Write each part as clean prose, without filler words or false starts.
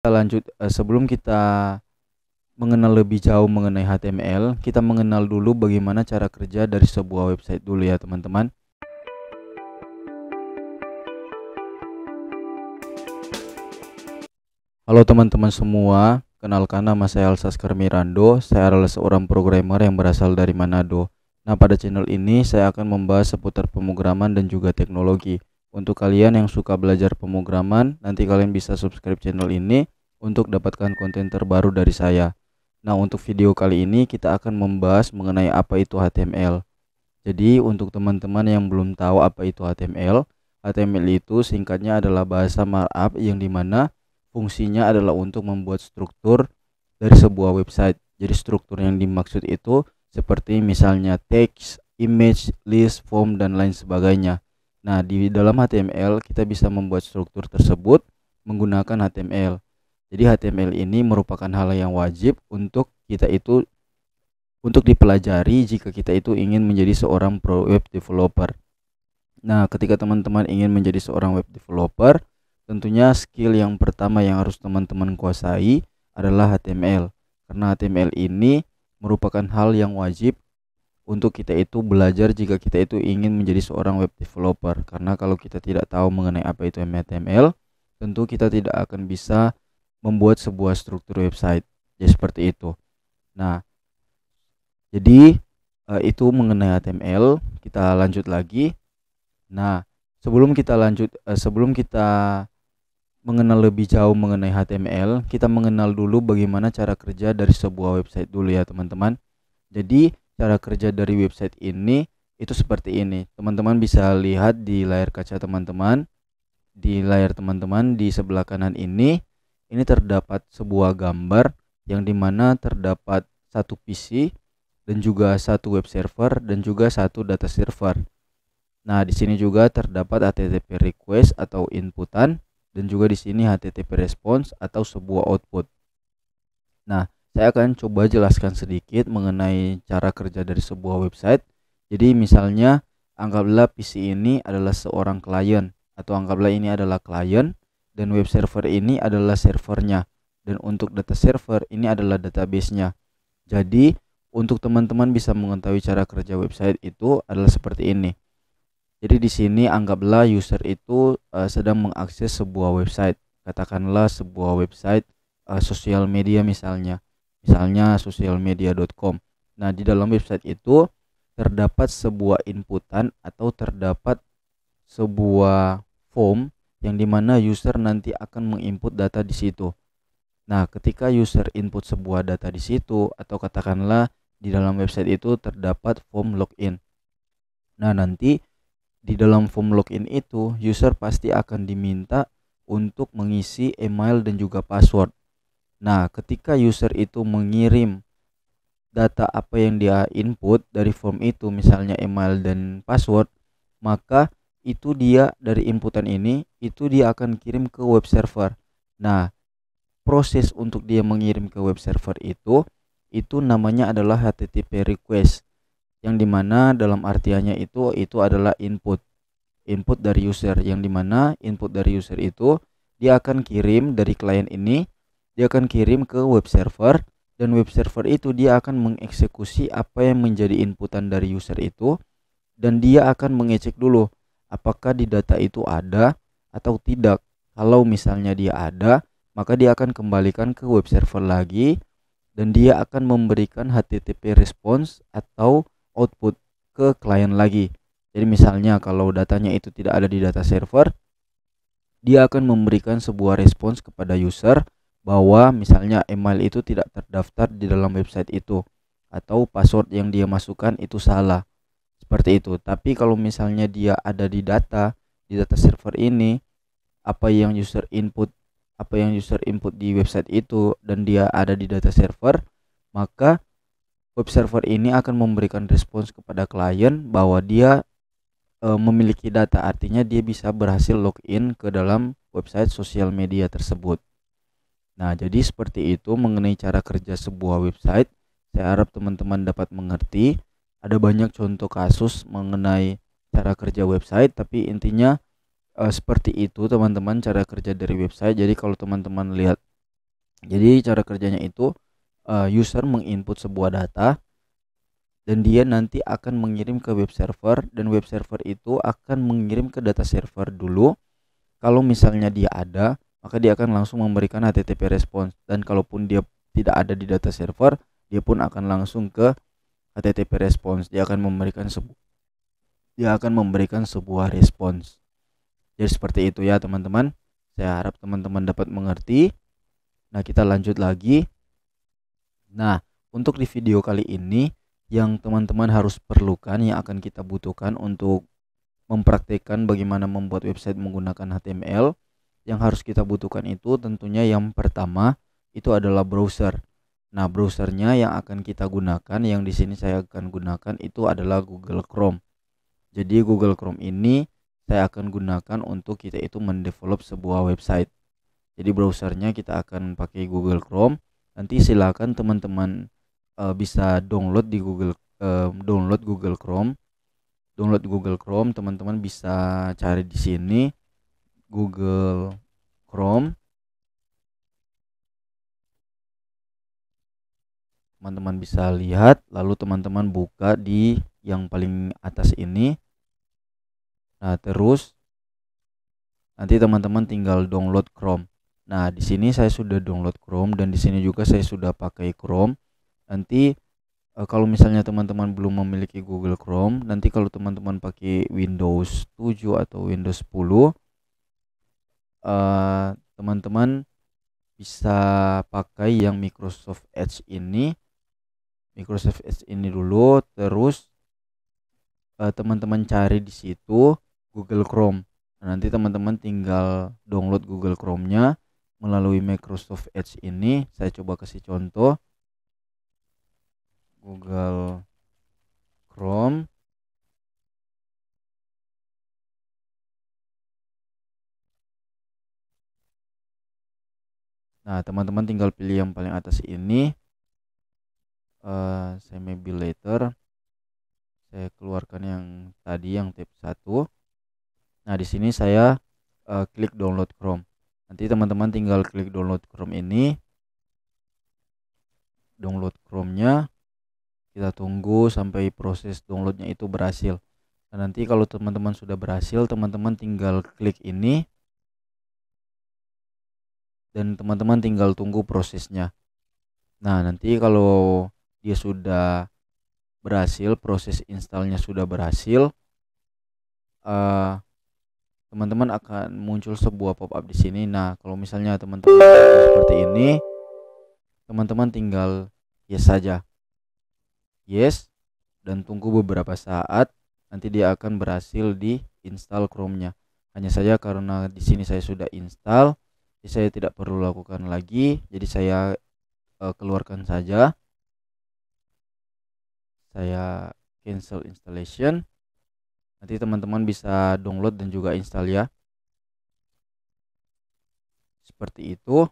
Kita lanjut, sebelum kita mengenal lebih jauh mengenai HTML, kita mengenal dulu bagaimana cara kerja dari sebuah website dulu ya teman-teman. Halo teman-teman semua, kenalkan nama saya Alsaskar Mirando. Saya adalah seorang programmer yang berasal dari Manado. Nah, pada channel ini saya akan membahas seputar pemrograman dan juga teknologi. Untuk kalian yang suka belajar pemrograman, nanti kalian bisa subscribe channel ini untuk dapatkan konten terbaru dari saya. Nah, untuk video kali ini kita akan membahas mengenai apa itu HTML. Jadi, untuk teman-teman yang belum tahu apa itu HTML, HTML itu singkatnya adalah bahasa markup yang dimana fungsinya adalah untuk membuat struktur dari sebuah website. Jadi struktur yang dimaksud itu seperti misalnya text, image, list, form, dan lain sebagainya. Nah, di dalam HTML kita bisa membuat struktur tersebut menggunakan HTML. Jadi HTML ini merupakan hal yang wajib untuk dipelajari jika kita itu ingin menjadi seorang pro web developer. Nah, ketika teman-teman ingin menjadi seorang web developer, tentunya skill yang pertama yang harus teman-teman kuasai adalah HTML. Karena HTML ini merupakan hal yang wajib untuk kita itu belajar jika kita itu ingin menjadi seorang web developer. Karena kalau kita tidak tahu mengenai apa itu HTML, tentu kita tidak akan bisa membuat sebuah struktur website. Ya seperti itu. Nah, jadi itu mengenai HTML. Kita lanjut lagi. Nah, sebelum kita mengenal lebih jauh mengenai HTML, kita mengenal dulu bagaimana cara kerja dari sebuah website dulu ya teman-teman. Jadi cara kerja dari website ini itu seperti ini. Teman-teman bisa lihat di layar kaca teman-teman. Di layar teman-teman di sebelah kanan ini terdapat sebuah gambar yang dimana terdapat satu PC dan juga satu web server dan juga satu data server. Nah, di sini juga terdapat HTTP request atau inputan dan juga di sini HTTP response atau sebuah output. Nah, saya akan coba jelaskan sedikit mengenai cara kerja dari sebuah website. Jadi misalnya anggaplah PC ini adalah seorang klien atau anggaplah ini adalah klien dan web server ini adalah servernya dan untuk data server ini adalah database-nya. Jadi untuk teman-teman bisa mengetahui cara kerja website itu adalah seperti ini. Jadi di sini anggaplah user itu sedang mengakses sebuah website, katakanlah sebuah website sosial media misalnya socialmedia.com. Nah, di dalam website itu terdapat sebuah inputan atau terdapat sebuah form yang dimana user nanti akan menginput data di situ. Nah, ketika user input sebuah data di situ atau katakanlah di dalam website itu terdapat form login. Nah, nanti di dalam form login itu user pasti akan diminta untuk mengisi email dan juga password. Nah, ketika user itu mengirim data apa yang dia input dari form itu, misalnya email dan password, maka itu dia dari inputan ini itu dia akan kirim ke web server. Nah, proses untuk dia mengirim ke web server itu namanya adalah HTTP request, yang dimana dalam artiannya itu adalah input dari user, yang dimana input dari user itu dia akan kirim dari klien ini, dia akan kirim ke web server dan web server itu dia akan mengeksekusi apa yang menjadi inputan dari user itu dan dia akan mengecek dulu apakah di data itu ada atau tidak. Kalau misalnya dia ada, maka dia akan kembalikan ke web server lagi dan dia akan memberikan HTTP response atau output ke klien lagi. Jadi misalnya kalau datanya itu tidak ada di data server, dia akan memberikan sebuah respons kepada user bahwa misalnya email itu tidak terdaftar di dalam website itu atau password yang dia masukkan itu salah. Seperti itu. Tapi kalau misalnya dia ada di data server ini, apa yang user input di website itu dan dia ada di data server, maka web server ini akan memberikan respons kepada klien bahwa dia memiliki data, artinya dia bisa berhasil login ke dalam website sosial media tersebut. Nah, jadi seperti itu mengenai cara kerja sebuah website. Saya harap teman-teman dapat mengerti. Ada banyak contoh kasus mengenai cara kerja website, tapi intinya seperti itu teman-teman cara kerja dari website. Jadi kalau teman-teman lihat Jadi cara kerjanya itu user menginput sebuah data dan dia nanti akan mengirim ke web server, dan web server itu akan mengirim ke data server dulu. Kalau misalnya dia ada, maka dia akan langsung memberikan HTTP response, dan kalaupun dia tidak ada di data server, dia pun akan langsung ke HTTP response. Dia akan memberikan sebuah respons. Jadi seperti itu ya teman-teman. Saya harap teman-teman dapat mengerti. Nah, kita lanjut lagi. Nah, untuk di video kali ini yang teman-teman harus perlukan, yang akan kita butuhkan untuk mempraktekkan bagaimana membuat website menggunakan HTML, yang harus kita butuhkan itu tentunya yang pertama itu adalah browser. Nah, browsernya yang akan kita gunakan, yang di sini saya akan gunakan itu adalah Google Chrome. Jadi Google Chrome ini saya akan gunakan untuk kita itu mendevelop sebuah website. Jadi browsernya kita akan pakai Google Chrome. Nanti silakan teman-teman bisa download di download Google Chrome. Download Google Chrome, teman-teman bisa cari di sini Google Chrome. Teman-teman bisa lihat, lalu teman-teman buka di yang paling atas ini. Nah, terus nanti teman-teman tinggal download Chrome. Nah, di sini saya sudah download Chrome, dan di sini juga saya sudah pakai Chrome. Nanti kalau misalnya teman-teman belum memiliki Google Chrome, nanti kalau teman-teman pakai Windows 7 atau Windows 10, teman-teman bisa pakai yang Microsoft Edge ini. Microsoft Edge ini dulu, terus teman-teman cari di situ Google Chrome. Nah, nanti teman-teman tinggal download Google Chrome-nya melalui Microsoft Edge ini. Saya coba kasih contoh. Google Chrome. Nah, teman-teman tinggal pilih yang paling atas ini. Saya maybe later. Saya keluarkan yang tadi, yang tab 1. Nah, di sini saya klik download Chrome. Nanti teman-teman tinggal klik download Chrome ini. Download Chrome-nya. Kita tunggu sampai proses downloadnya itu berhasil. Nah, nanti kalau teman-teman sudah berhasil, teman-teman tinggal klik ini. Dan teman-teman tinggal tunggu prosesnya. Nah, nanti kalau dia sudah berhasil, proses installnya sudah berhasil, teman-teman akan muncul sebuah pop-up di sini. Nah, kalau misalnya teman-teman seperti ini, teman-teman tinggal yes saja. Yes, dan tunggu beberapa saat, nanti dia akan berhasil di install Chrome-nya. Hanya saja karena di sini saya sudah install, jadi saya tidak perlu lakukan lagi. Jadi saya keluarkan saja. Saya cancel installation. Nanti teman-teman bisa download dan juga install ya. Seperti itu.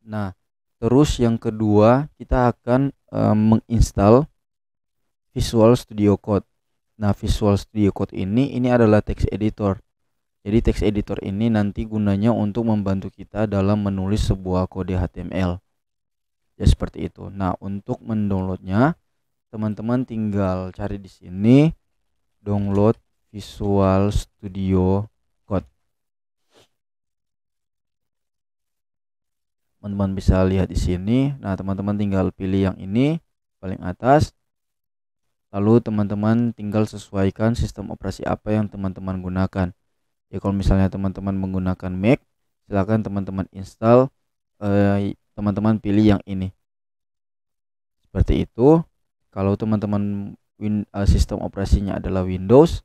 Nah, terus yang kedua kita akan menginstal Visual Studio Code. Nah, Visual Studio Code ini adalah text editor. Jadi text editor ini nanti gunanya untuk membantu kita dalam menulis sebuah kode HTML. Ya seperti itu. Nah, untuk mendownloadnya, teman-teman tinggal cari di sini download Visual Studio Code. Teman-teman bisa lihat di sini. Nah, teman-teman tinggal pilih yang ini paling atas. Lalu teman-teman tinggal sesuaikan sistem operasi apa yang teman-teman gunakan. Ya, kalau misalnya teman-teman menggunakan Mac, silakan teman-teman install, teman-teman pilih yang ini. Seperti itu. Kalau teman-teman sistem operasinya adalah Windows,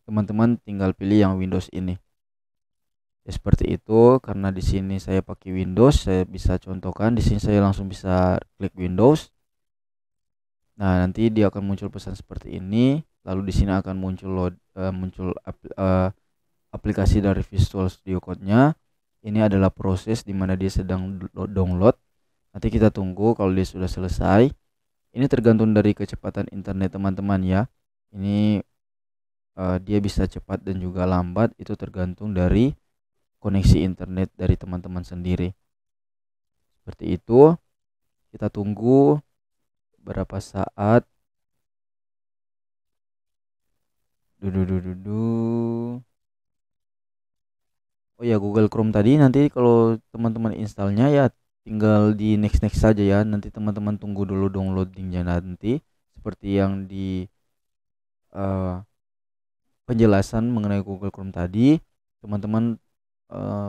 teman-teman tinggal pilih yang Windows ini. Ya, seperti itu. Karena di sini saya pakai Windows, saya bisa contohkan. Di sini saya langsung bisa klik Windows. Nah, nanti dia akan muncul pesan seperti ini. Lalu di sini akan muncul aplikasi dari Visual Studio Code-nya. Ini adalah proses di mana dia sedang download. Nanti kita tunggu kalau dia sudah selesai. Ini tergantung dari kecepatan internet teman-teman ya. Ini dia bisa cepat dan juga lambat, itu tergantung dari koneksi internet dari teman-teman sendiri. Seperti itu. Kita tunggu berapa saat. Oh ya, Google Chrome tadi nanti kalau teman-teman installnya ya tinggal di next saja ya. Nanti teman-teman tunggu dulu downloadingnya nanti. Seperti yang di eh, penjelasan mengenai Google Chrome tadi, teman-teman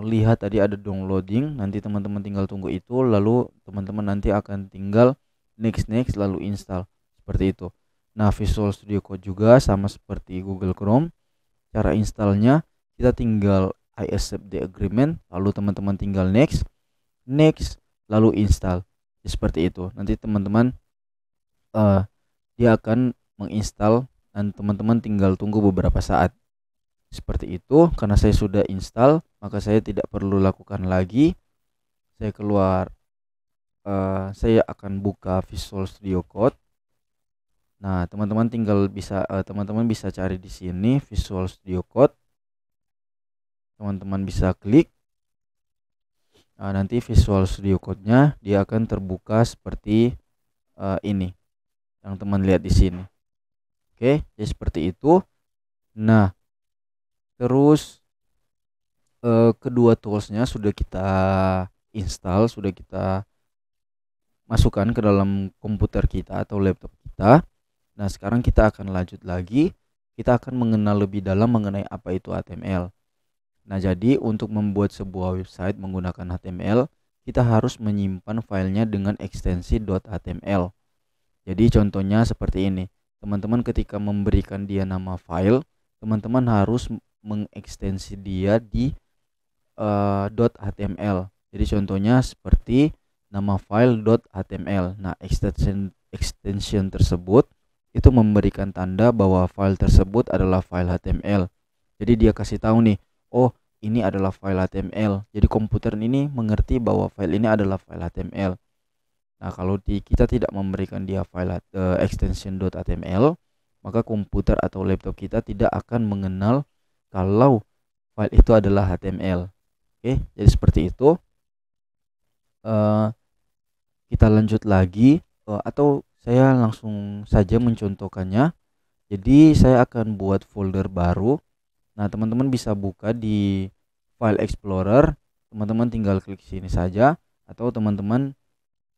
lihat tadi ada downloading. Nanti teman-teman tinggal tunggu itu, lalu teman-teman nanti akan tinggal next lalu install. Seperti itu. Nah, Visual Studio Code juga sama seperti Google Chrome. Cara installnya kita tinggal I accept the agreement, lalu teman-teman tinggal next lalu install. Seperti itu. Nanti teman-teman dia akan menginstal dan teman-teman tinggal tunggu beberapa saat. Seperti itu. Karena saya sudah install, maka saya tidak perlu lakukan lagi. Saya keluar, saya akan buka Visual Studio Code. Nah, teman-teman bisa cari di sini Visual Studio Code. Teman-teman bisa klik. Nah, nanti Visual Studio Code-nya dia akan terbuka seperti ini yang teman lihat di sini. Oke, jadi seperti itu. Nah, terus kedua toolsnya sudah kita install, sudah kita masukkan ke dalam komputer kita atau laptop kita. Nah, sekarang kita akan lanjut lagi. Kita akan mengenal lebih dalam mengenai apa itu HTML. Nah, jadi untuk membuat sebuah website menggunakan HTML, kita harus menyimpan filenya dengan ekstensi .html. Jadi contohnya seperti ini. Teman-teman ketika memberikan dia nama file, teman-teman harus mengekstensi dia di .html. Jadi contohnya seperti nama file .html. Nah, extension tersebut itu memberikan tanda bahwa file tersebut adalah file HTML. Jadi dia kasih tahu nih, oh ini adalah file HTML. Jadi komputer ini mengerti bahwa file ini adalah file HTML. Nah, kalau kita tidak memberikan dia file extension .html, maka komputer atau laptop kita tidak akan mengenal kalau file itu adalah HTML. Oke, jadi seperti itu. Kita lanjut lagi, atau saya langsung saja mencontohkannya. Jadi saya akan buat folder baru. Nah, teman-teman bisa buka di File Explorer. Teman-teman tinggal klik sini saja, atau teman-teman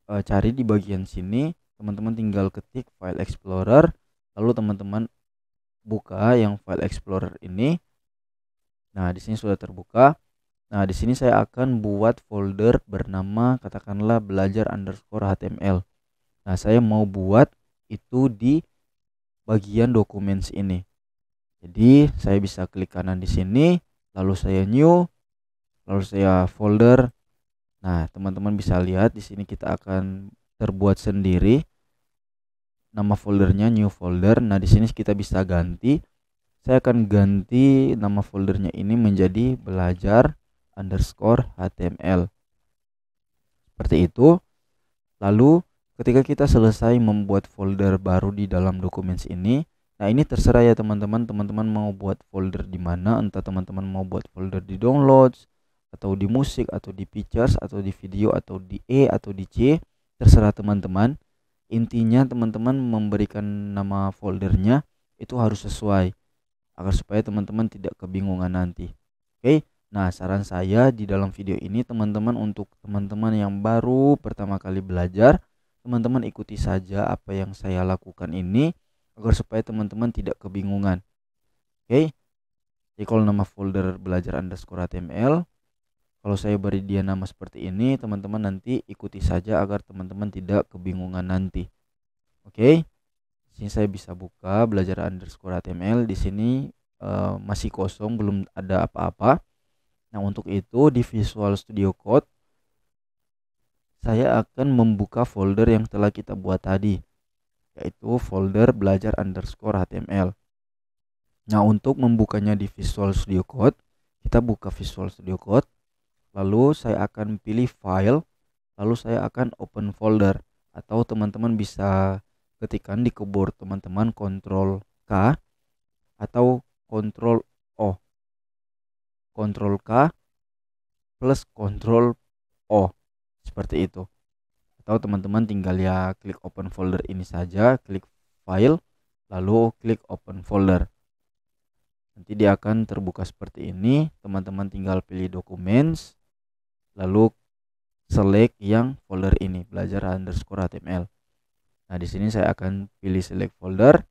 cari di bagian sini. Teman-teman tinggal ketik File Explorer, lalu teman-teman buka yang File Explorer ini. Nah, di sini sudah terbuka. Nah, di sini saya akan buat folder bernama katakanlah belajar_html. Nah, saya mau buat itu di bagian documents ini. Jadi saya bisa klik kanan di sini, lalu saya new, lalu saya folder. Nah, teman-teman bisa lihat di sini kita akan terbuat sendiri nama foldernya new folder. Nah, di sini kita bisa ganti. Saya akan ganti nama foldernya ini menjadi belajar_html. Seperti itu. Lalu ketika kita selesai membuat folder baru di dalam documents ini, nah ini terserah ya teman-teman. Teman-teman mau buat folder di mana, entah teman-teman mau buat folder di downloads, atau di musik, atau di pictures, atau di video, atau di E, atau di C, terserah teman-teman. Intinya teman-teman memberikan nama foldernya itu harus sesuai, agar supaya teman-teman tidak kebingungan nanti. Oke. Nah, saran saya di dalam video ini teman-teman, untuk teman-teman yang baru pertama kali belajar, teman-teman ikuti saja apa yang saya lakukan ini agar supaya teman-teman tidak kebingungan. Oke. Jadi kalau nama folder belajar_html, kalau saya beri dia nama seperti ini, teman-teman nanti ikuti saja agar teman-teman tidak kebingungan nanti. Oke. Di sini saya bisa buka belajar_html. Di sini masih kosong, belum ada apa-apa. Nah, untuk itu di Visual Studio Code saya akan membuka folder yang telah kita buat tadi, yaitu folder belajar_html. Nah, untuk membukanya di Visual Studio Code, kita buka Visual Studio Code, lalu saya akan pilih file, lalu saya akan open folder, atau teman-teman bisa ketikkan di keyboard teman-teman Ctrl K atau Ctrl O. Ctrl K plus Ctrl O. seperti itu. Atau teman-teman tinggal ya klik open folder ini saja, klik file, lalu klik open folder. Nanti dia akan terbuka seperti ini. Teman-teman tinggal pilih documents, lalu select yang folder ini, belajar_html. Nah, di sini saya akan pilih select folder.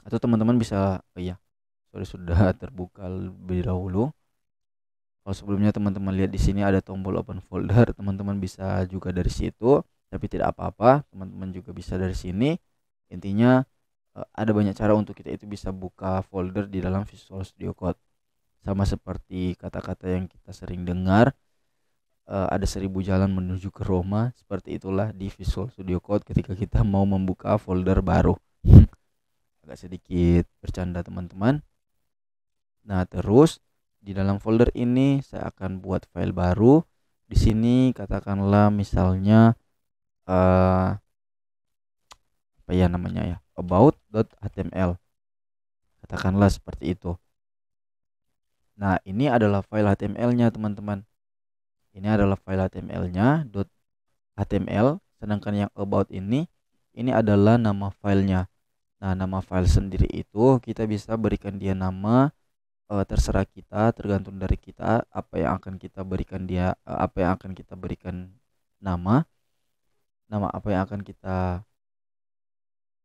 Atau teman-teman bisa, sudah terbuka lebih dahulu. Kalau sebelumnya teman-teman lihat di sini ada tombol open folder, teman-teman bisa juga dari situ, tapi tidak apa-apa, teman-teman juga bisa dari sini. Intinya ada banyak cara untuk kita itu bisa buka folder di dalam Visual Studio Code. Sama seperti kata-kata yang kita sering dengar, ada 1000 jalan menuju ke Roma, seperti itulah di Visual Studio Code ketika kita mau membuka folder baru. Agak sedikit bercanda teman-teman. Nah, terus di dalam folder ini saya akan buat file baru. Di sini katakanlah misalnya about.html. Katakanlah seperti itu. Nah, ini adalah file HTML-nya teman-teman. Ini adalah file HTML-nya .html, sedangkan yang about ini adalah nama filenya. Nah, nama file sendiri itu kita bisa berikan dia nama, terserah kita, tergantung dari kita apa yang akan kita berikan dia, apa yang akan kita berikan nama apa yang akan kita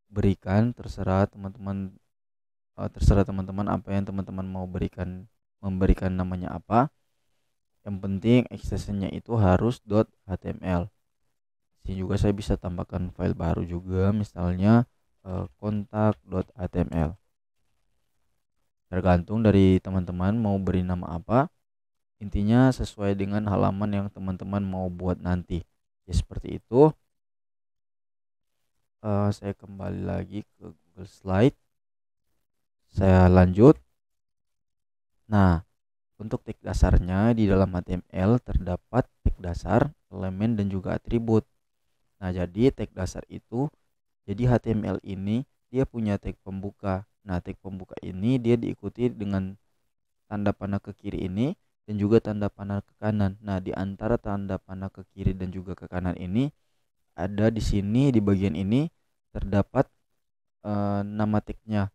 berikan, terserah teman-teman apa yang teman-teman mau memberikan namanya apa. Yang penting extensionnya itu harus .html. Sini juga saya bisa tambahkan file baru juga, misalnya kontak.html. Tergantung dari teman-teman mau beri nama apa. Intinya sesuai dengan halaman yang teman-teman mau buat nanti. Ya seperti itu. Saya kembali lagi ke Google Slide. Saya lanjut. Nah, untuk tag dasarnya di dalam HTML terdapat tag dasar, elemen, dan juga atribut. Nah, jadi tag dasar itu, jadi HTML ini dia punya tag pembuka. Nah, tag pembuka ini dia diikuti dengan tanda panah ke kiri ini dan juga tanda panah ke kanan. Nah, di antara tanda panah ke kiri dan juga ke kanan ini ada di sini di bagian ini terdapat nama tagnya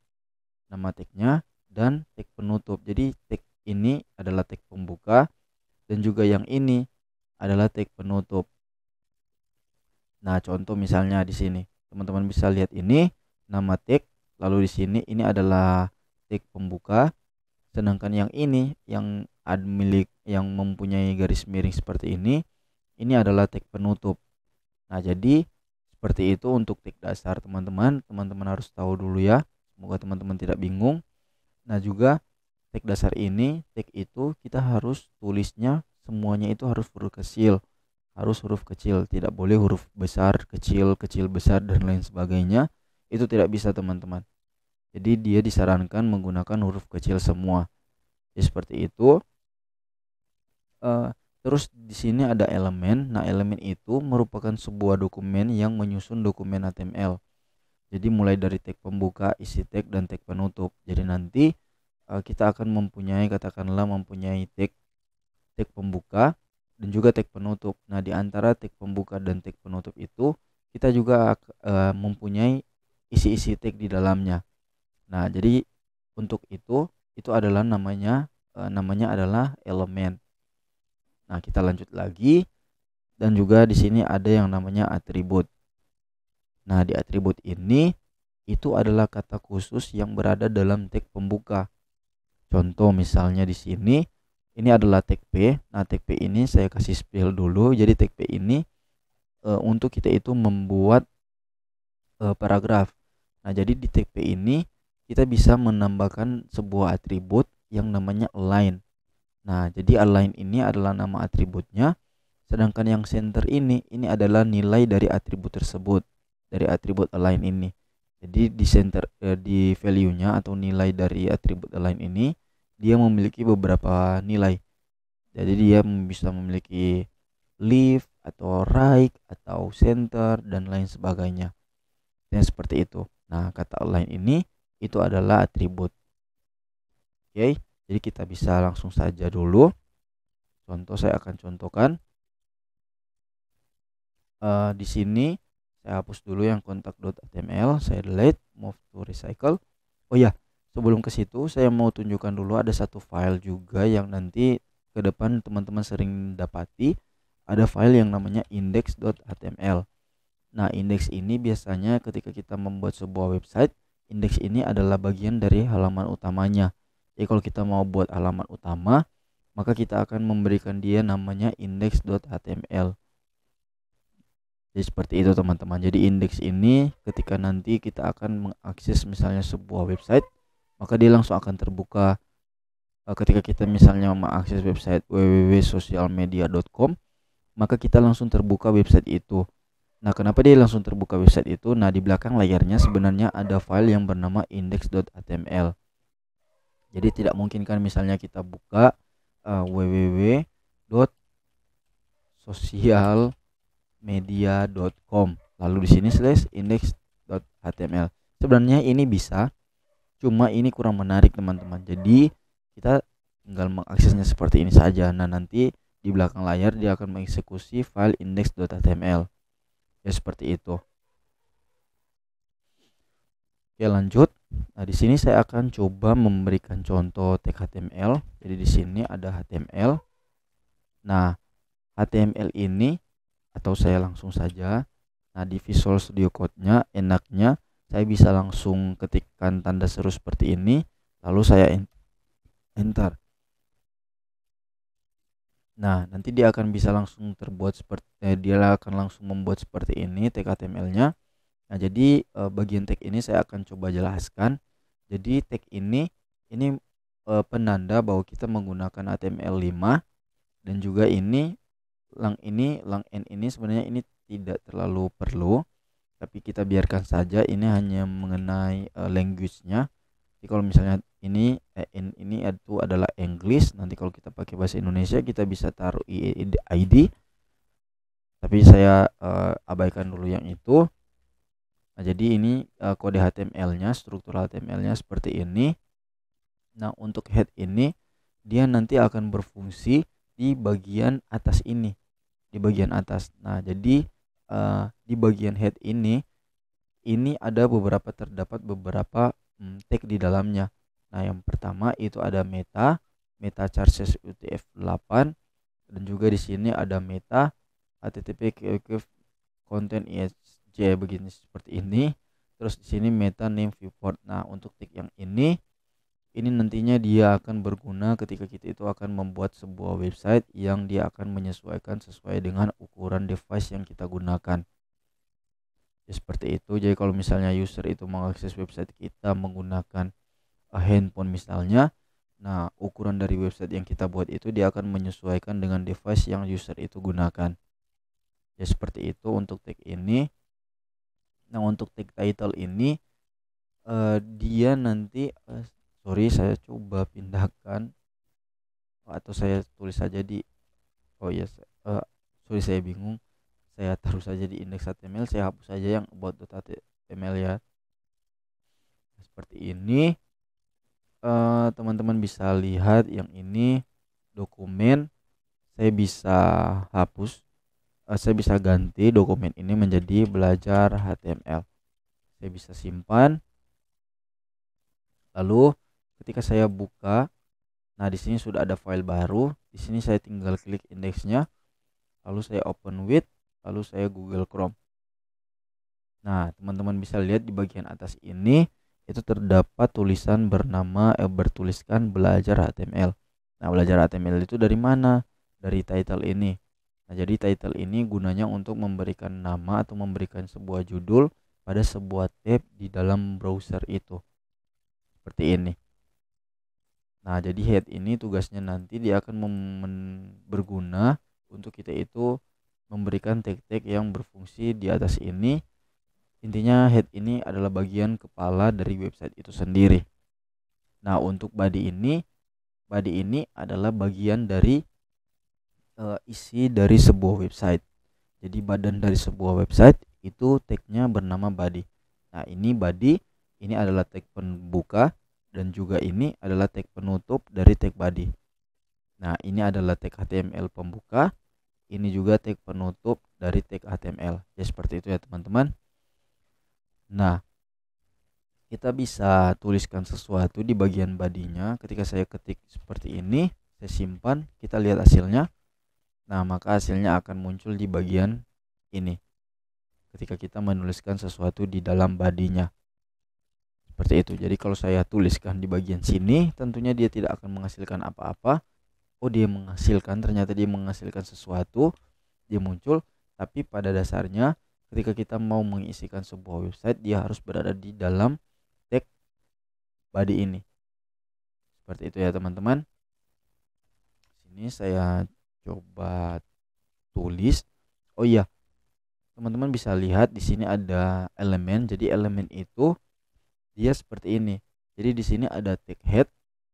dan tag penutup. Jadi tag ini adalah tag pembuka dan juga yang ini adalah tag penutup. Nah, contoh misalnya di sini teman-teman bisa lihat ini nama tag, lalu di sini ini adalah tag pembuka, sedangkan yang ini yang yang mempunyai garis miring seperti ini adalah tag penutup. Nah, jadi seperti itu untuk tag dasar teman-teman harus tahu dulu ya, semoga teman-teman tidak bingung. Nah, juga tag dasar ini, tag itu kita harus tulisnya semuanya itu harus huruf kecil, tidak boleh huruf besar, kecil, kecil, besar, dan lain sebagainya. Itu tidak bisa teman-teman. Jadi dia disarankan menggunakan huruf kecil semua. Ya, seperti itu. Terus di sini ada elemen. Nah, elemen itu merupakan sebuah dokumen yang menyusun dokumen HTML. Jadi mulai dari tag pembuka, isi tag, dan tag penutup. Jadi nanti kita akan mempunyai tag pembuka dan juga tag penutup. Nah, di antara tag pembuka dan tag penutup itu kita juga mempunyai isi-isi tag di dalamnya. Nah, jadi untuk itu adalah namanya adalah elemen. Nah, kita lanjut lagi, dan juga di sini ada yang namanya atribut. Nah, di atribut ini itu adalah kata khusus yang berada dalam tag pembuka. Contoh misalnya di sini ini adalah tag P. Nah, tag P ini saya kasih spell dulu. Jadi tag P ini untuk kita itu membuat paragraf. Nah, jadi di tag P ini kita bisa menambahkan sebuah atribut yang namanya align. Nah, jadi align ini adalah nama atributnya, sedangkan yang center ini adalah nilai dari atribut tersebut, dari atribut align ini. Jadi di center di value-nya atau nilai dari atribut align ini dia memiliki beberapa nilai. Jadi dia bisa memiliki left atau right atau center dan lain sebagainya. Dan seperti itu. Nah, kata align ini itu adalah atribut. Oke, jadi kita bisa langsung saja dulu. Contoh saya akan contohkan. Di sini saya hapus dulu yang kontak.html, saya delete, move to recycle. Oh ya, sebelum ke situ saya mau tunjukkan dulu ada satu file juga yang nanti ke depan teman-teman sering dapati, ada file yang namanya index.html. Nah, indeks ini biasanya ketika kita membuat sebuah website, indeks ini adalah bagian dari halaman utamanya. Jadi kalau kita mau buat halaman utama, maka kita akan memberikan dia namanya index.html. Jadi seperti itu teman-teman. Jadi indeks ini ketika nanti kita akan mengakses misalnya sebuah website, maka dia langsung akan terbuka. Ketika kita misalnya mengakses website www.sosialmedia.com, maka kita langsung terbuka website itu. Nah, kenapa dia langsung terbuka website itu? Nah, di belakang layarnya sebenarnya ada file yang bernama index.html. Jadi tidak mungkin kan misalnya kita buka www.sosialmedia.com lalu di sini /index.html. Sebenarnya ini bisa, cuma ini kurang menarik teman-teman. Jadi kita tinggal mengaksesnya seperti ini saja. Nah, nanti di belakang layar dia akan mengeksekusi file index.html. Ya seperti itu. Oke, lanjut. Nah, di sini saya akan coba memberikan contoh tag HTML. Jadi di sini ada HTML. Nah, HTML ini atau saya langsung saja. Nah, di Visual Studio Code-nya enaknya saya bisa langsung ketikkan tanda seru seperti ini, lalu saya enter. Nah, nanti dia akan bisa langsung terbuat seperti dia akan langsung membuat seperti ini tag HTML-nya. Nah, jadi bagian tag ini saya akan coba jelaskan. Jadi tag ini penanda bahwa kita menggunakan HTML5, dan juga ini lang n ini sebenarnya ini tidak terlalu perlu, tapi kita biarkan saja. Ini hanya mengenai language-nya. Jadi kalau misalnya ini itu adalah English, nanti kalau kita pakai bahasa Indonesia kita bisa taruh ID, tapi saya abaikan dulu yang itu. Nah, jadi ini kode HTML-nya, struktur HTML-nya seperti ini. Nah, untuk head ini dia nanti akan berfungsi di bagian atas ini, di bagian atas. Nah, jadi di bagian head ini ada terdapat beberapa tag di dalamnya. Nah, yang pertama itu ada meta charges UTF-8, dan juga di sini ada meta http content ISJ begini seperti ini. Terus di sini meta name viewport. Nah, untuk tag yang ini nantinya dia akan berguna ketika kita itu akan membuat sebuah website yang dia akan menyesuaikan sesuai dengan ukuran device yang kita gunakan. Ya, seperti itu. Jadi kalau misalnya user itu mengakses website kita menggunakan handphone misalnya, nah ukuran dari website yang kita buat itu dia akan menyesuaikan dengan device yang user itu gunakan. Ya, seperti itu untuk tag ini. Nah, untuk tag title ini dia nanti sorry, saya coba pindahkan atau saya tulis saja di sorry, saya bingung. Saya taruh saja di index HTML, saya hapus saja yang about.html ya. Seperti ini. Teman-teman bisa lihat yang ini dokumen. Saya bisa hapus, saya bisa ganti dokumen ini menjadi belajar HTML. Saya bisa simpan. Lalu ketika saya buka, nah di sini sudah ada file baru. Di sini saya tinggal klik indeksnya, lalu saya open with, lalu saya Google Chrome. Nah, teman-teman bisa lihat di bagian atas ini itu terdapat tulisan bertuliskan belajar HTML. Nah, belajar HTML itu dari mana? Dari title ini. Nah, jadi title ini gunanya untuk memberikan nama atau memberikan sebuah judul pada sebuah tab di dalam browser itu. Seperti ini. Nah, jadi head ini tugasnya nanti dia akan berguna untuk kita itu memberikan tag-tag yang berfungsi di atas ini. Intinya head ini adalah bagian kepala dari website itu sendiri. Nah, untuk body ini adalah bagian dari isi dari sebuah website. Jadi badan dari sebuah website itu tagnya bernama body. Nah, ini body ini adalah tag pembuka, dan juga ini adalah tag penutup dari tag body. Nah, ini adalah tag HTML pembuka, ini juga tag penutup dari tag HTML. Ya seperti itu ya teman-teman. Nah, kita bisa tuliskan sesuatu di bagian bodinya. Ketika saya ketik seperti ini, saya simpan, kita lihat hasilnya. Nah, maka hasilnya akan muncul di bagian ini ketika kita menuliskan sesuatu di dalam bodinya. Seperti itu. Jadi kalau saya tuliskan di bagian sini, tentunya dia tidak akan menghasilkan apa-apa. Oh, dia menghasilkan, ternyata dia menghasilkan sesuatu, dia muncul. Tapi pada dasarnya ketika kita mau mengisikan sebuah website, dia harus berada di dalam tag body ini. Seperti itu ya teman-teman. Sini saya coba tulis. Oh iya, teman-teman bisa lihat di sini ada elemen. Jadi elemen itu dia seperti ini. Jadi di sini ada tag head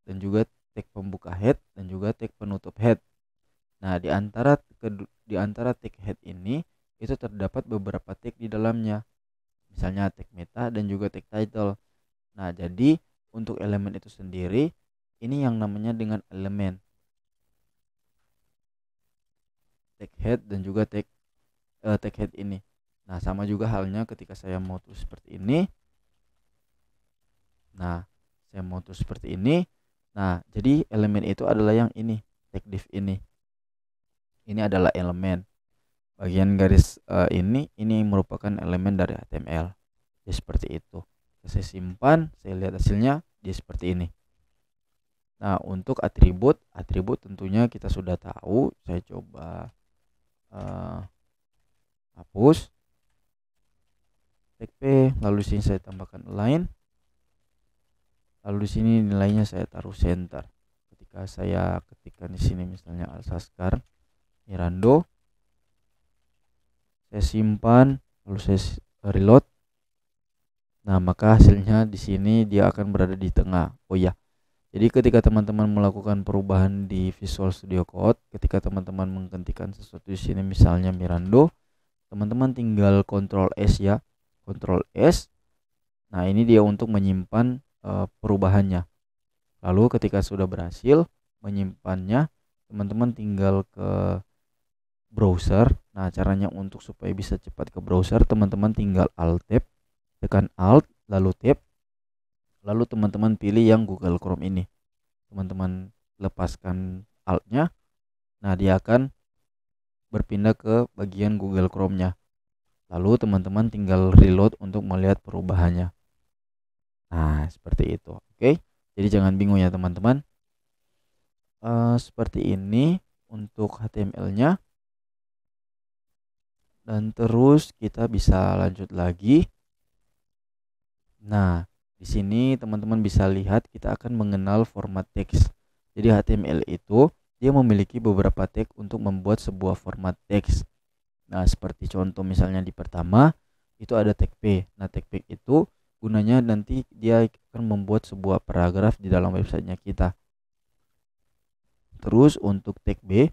dan juga tag pembuka head dan juga tag penutup head. Nah, di antara tag head ini itu terdapat beberapa tag di dalamnya. Misalnya tag meta dan juga tag title. Nah, jadi untuk elemen itu sendiri ini yang namanya dengan elemen tag head dan juga tag head ini. Nah, sama juga halnya ketika saya mau tulis seperti ini. Nah, saya mau tulis seperti ini. Nah, jadi elemen itu adalah yang ini, tag div ini. Ini adalah elemen. Bagian garis ini merupakan elemen dari HTML. Ya seperti itu. Saya simpan, saya lihat hasilnya dia seperti ini. Nah, untuk atribut tentunya kita sudah tahu. Saya coba hapus tag P, lalu sini saya tambahkan align, lalu di sini nilainya saya taruh center. Ketika saya ketikkan di sini misalnya Alsaskar Mirando, saya simpan, lalu saya reload. Nah, maka hasilnya di sini dia akan berada di tengah. Oh ya, jadi ketika teman-teman melakukan perubahan di Visual Studio Code, ketika teman-teman menghentikan sesuatu di sini misalnya Mirando, teman-teman tinggal Ctrl S ya, Ctrl S. Nah, ini dia untuk menyimpan perubahannya. Lalu ketika sudah berhasil menyimpannya, teman-teman tinggal ke browser. Nah, caranya untuk supaya bisa cepat ke browser, teman-teman tinggal Alt Tab, tekan Alt lalu Tab, lalu teman-teman pilih yang Google Chrome ini. Teman-teman lepaskan Alt-nya. Nah, dia akan berpindah ke bagian Google Chrome-nya. Lalu teman-teman tinggal reload untuk melihat perubahannya. Nah, seperti itu. Oke. Jadi jangan bingung ya teman-teman. Seperti ini untuk HTML-nya. Dan terus kita bisa lanjut lagi. Nah, di sini teman-teman bisa lihat kita akan mengenal format teks. Jadi HTML itu dia memiliki beberapa tag untuk membuat sebuah format teks. Nah, seperti contoh misalnya di pertama itu ada tag P. Nah, tag P itu gunanya nanti dia akan membuat sebuah paragraf di dalam websitenya kita. Terus untuk tag B,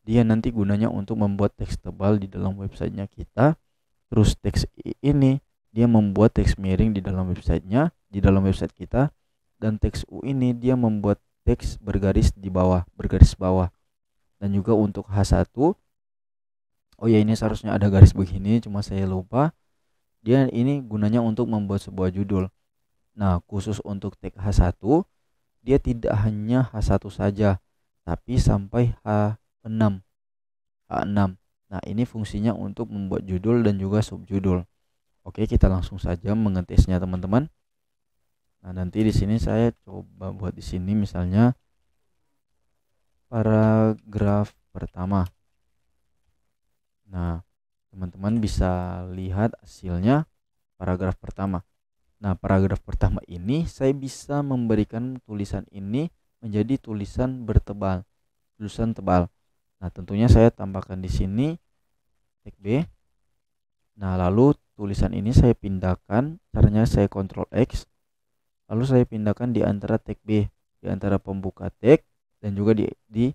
dia nanti gunanya untuk membuat teks tebal di dalam websitenya kita. Terus teks ini dia membuat teks miring di dalam websitenya, di dalam website kita. Dan teks U ini dia membuat teks bergaris di bawah, bergaris bawah. Dan juga untuk H1, oh ya, ini seharusnya ada garis begini, cuma saya lupa. Dia ini gunanya untuk membuat sebuah judul. Nah, khusus untuk tag H1, dia tidak hanya H1 saja, tapi sampai H6. Nah, ini fungsinya untuk membuat judul dan juga subjudul. Oke, kita langsung saja mengetesnya teman-teman. Nah, nanti di sini saya coba buat di sini misalnya paragraf pertama. Nah, teman-teman bisa lihat hasilnya paragraf pertama. Nah, paragraf pertama ini saya bisa memberikan tulisan ini menjadi tulisan bertebal, tulisan tebal. Nah, tentunya saya tambahkan di sini tag B. Nah, lalu tulisan ini saya pindahkan, caranya saya Ctrl X. Lalu saya pindahkan di antara tag B, di antara pembuka tag dan juga di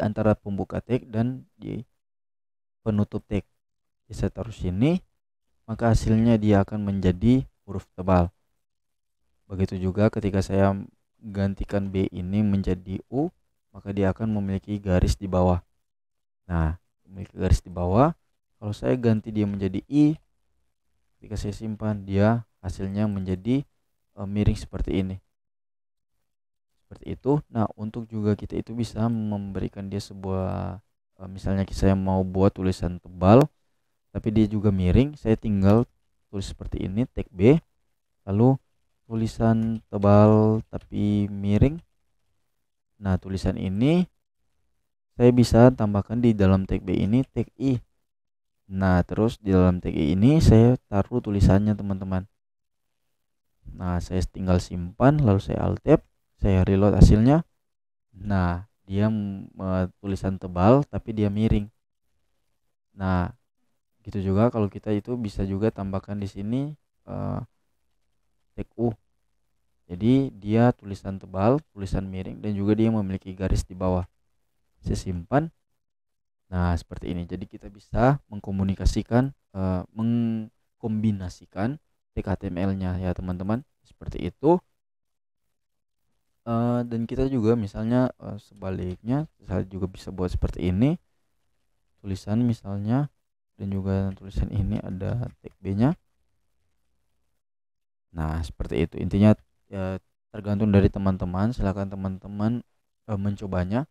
antara pembuka tag dan di penutup tag. Jadi saya taruh sini, maka hasilnya dia akan menjadi huruf tebal. Begitu juga ketika saya gantikan B ini menjadi U, maka dia akan memiliki garis di bawah. Nah, memiliki garis di bawah. Kalau saya ganti dia menjadi I, ketika saya simpan dia hasilnya menjadi miring seperti ini. Seperti itu. Nah, untuk juga kita itu bisa memberikan dia sebuah misalnya saya mau buat tulisan tebal tapi dia juga miring, saya tinggal tulis seperti ini, tag B, lalu tulisan tebal tapi miring. Nah, tulisan ini saya bisa tambahkan di dalam tag B ini tag I. Nah, terus di dalam tag I ini saya taruh tulisannya, teman-teman. Nah, saya tinggal simpan, lalu saya alt tab, saya reload hasilnya. Nah, dia tulisan tebal tapi dia miring. Nah, gitu juga kalau kita itu bisa juga tambahkan di sini tag U. Jadi dia tulisan tebal, tulisan miring, dan juga dia memiliki garis di bawah. Saya simpan. Nah, seperti ini. Jadi kita bisa mengkomunikasikan, mengkombinasikan tag HTML-nya ya teman-teman. Seperti itu. Dan kita juga misalnya sebaliknya, saya juga bisa buat seperti ini. Tulisan misalnya, dan juga tulisan ini ada tag B-nya. Nah, seperti itu. Intinya tergantung dari teman-teman. Silakan teman-teman mencobanya.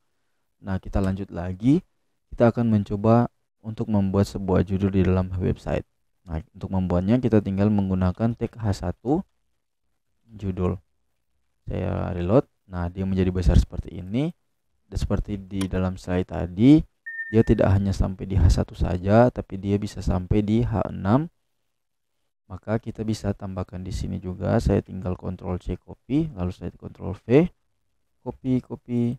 Nah, kita lanjut lagi. Kita akan mencoba untuk membuat sebuah judul di dalam website. Nah, untuk membuatnya kita tinggal menggunakan tag H1 judul. Saya reload. Nah, dia menjadi besar seperti ini. Dan seperti di dalam slide tadi, dia tidak hanya sampai di H1 saja, tapi dia bisa sampai di H6. Maka kita bisa tambahkan di sini juga. Saya tinggal Ctrl C copy, lalu saya Ctrl V copy.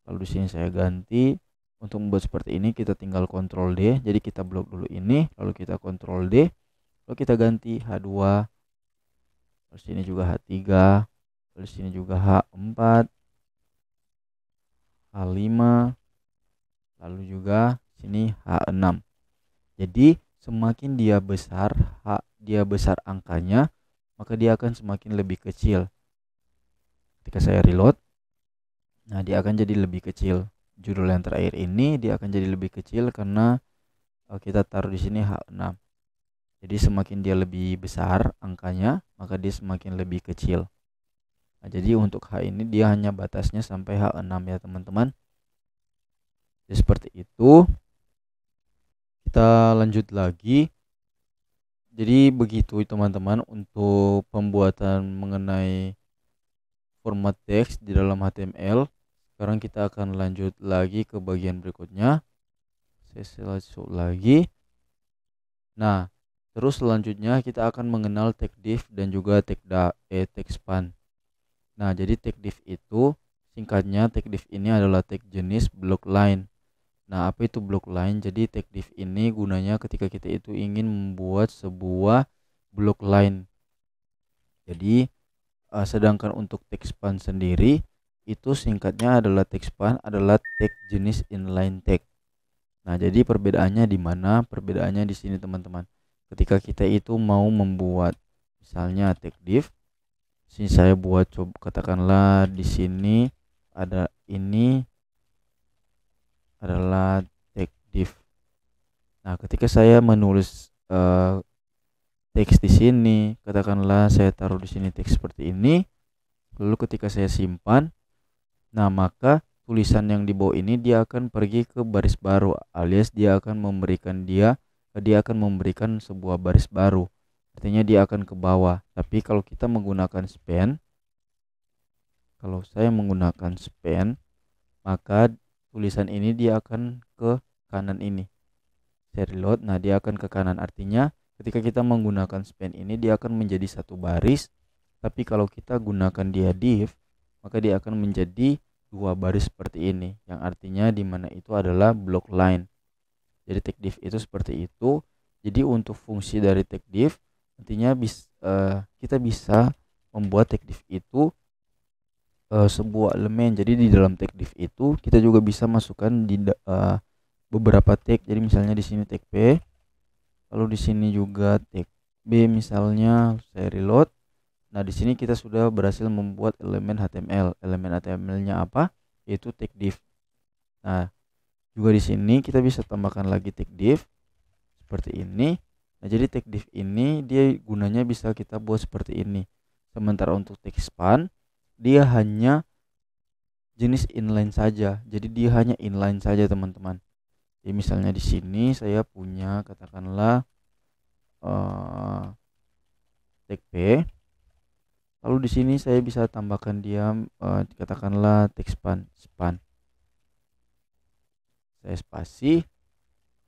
Lalu di sini saya ganti. Untuk membuat seperti ini kita tinggal Ctrl D. Jadi kita blok dulu ini, lalu kita Ctrl D, lalu kita ganti H2. Lalu sini juga H3, lalu sini juga H4, H5, lalu juga sini H6. Jadi semakin dia besar angkanya, maka dia akan semakin lebih kecil. Ketika saya reload, nah dia akan jadi lebih kecil. Judul yang terakhir ini dia akan jadi lebih kecil karena kita taruh di sini H6. Jadi semakin dia lebih besar angkanya, maka dia semakin lebih kecil. Nah, jadi untuk H ini dia hanya batasnya sampai H6 ya teman-teman. Jadi seperti itu. Kita lanjut lagi. Jadi begitu teman-teman untuk pembuatan mengenai format teks di dalam HTML. Sekarang kita akan lanjut lagi ke bagian berikutnya. Saya masuk lagi. Nah, terus selanjutnya kita akan mengenal tag div dan juga tag span. Nah, jadi tag div itu singkatnya, tag div ini adalah tag jenis block line. Nah, apa itu block line? Jadi tag div ini gunanya ketika kita itu ingin membuat sebuah block line. Jadi sedangkan untuk tag span sendiri itu singkatnya adalah tag span adalah tag jenis inline tag. Nah, jadi perbedaannya di mana? Perbedaannya di sini teman-teman. Ketika kita itu mau membuat misalnya tag div, sini saya buat coba katakanlah di sini ada ini adalah tag div. Nah, ketika saya menulis teks di sini, katakanlah saya taruh di sini teks seperti ini, lalu ketika saya simpan, nah maka tulisan yang di bawah ini dia akan pergi ke baris baru, alias dia akan memberikan sebuah baris baru. Artinya dia akan ke bawah. Tapi kalau kita menggunakan span, kalau saya menggunakan span, maka tulisan ini dia akan ke kanan ini. Saya reload, nah dia akan ke kanan. Artinya ketika kita menggunakan span ini dia akan menjadi satu baris. Tapi kalau kita gunakan dia div, maka dia akan menjadi dua baris seperti ini, yang artinya di mana itu adalah block line. Jadi tag div itu seperti itu. Jadi untuk fungsi dari tag div nantinya kita bisa membuat tag div itu sebuah elemen. Jadi di dalam tag div itu kita juga bisa masukkan di beberapa tag. Jadi misalnya di sini tag P, lalu di sini juga tag B misalnya. Saya reload. Nah, di sini kita sudah berhasil membuat elemen HTML. Elemen HTML-nya apa? Yaitu tag div. Nah, Juga di sini kita bisa tambahkan lagi tag div seperti ini. Nah, jadi tag div ini dia gunanya bisa kita buat seperti ini. Sementara untuk tag span dia hanya jenis inline saja. Jadi dia hanya inline saja, teman-teman. Jadi misalnya di sini saya punya katakanlah tag p. Lalu di sini saya bisa tambahkan dia katakanlah tag span. Saya spasi.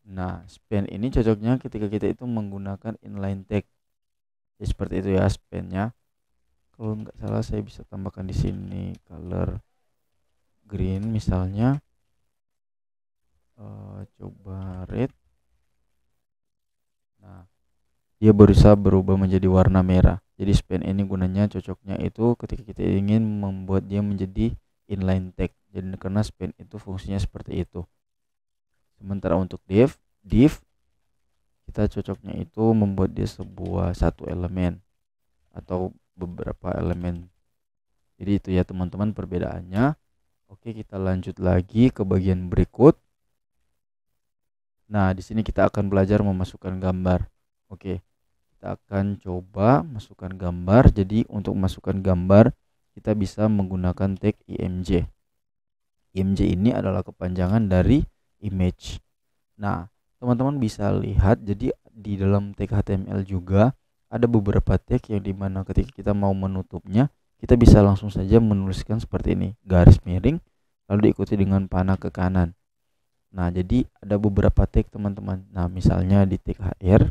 Nah, span ini cocoknya ketika kita itu menggunakan inline tag. Ya, seperti itu ya span-nya. Kalau nggak salah saya bisa tambahkan di sini color green misalnya. Coba red. Nah, dia berusaha berubah menjadi warna merah. Jadi span ini gunanya cocoknya itu ketika kita ingin membuat dia menjadi inline tag. Jadi karena span itu fungsinya seperti itu. Sementara untuk div kita cocoknya itu membuat dia satu elemen atau beberapa elemen. Jadi itu ya teman-teman perbedaannya. Oke, kita lanjut lagi ke bagian berikut. Nah, di sini kita akan belajar memasukkan gambar. Oke, kita akan coba masukkan gambar. Jadi untuk masukkan gambar kita bisa menggunakan tag img. Img ini adalah kepanjangan dari image. Nah, teman-teman bisa lihat jadi di dalam tag HTML juga ada beberapa tag yang dimana ketika kita mau menutupnya kita bisa langsung saja menuliskan seperti ini, garis miring lalu diikuti dengan panah ke kanan. Nah, jadi ada beberapa tag teman-teman. Nah, misalnya di tag hr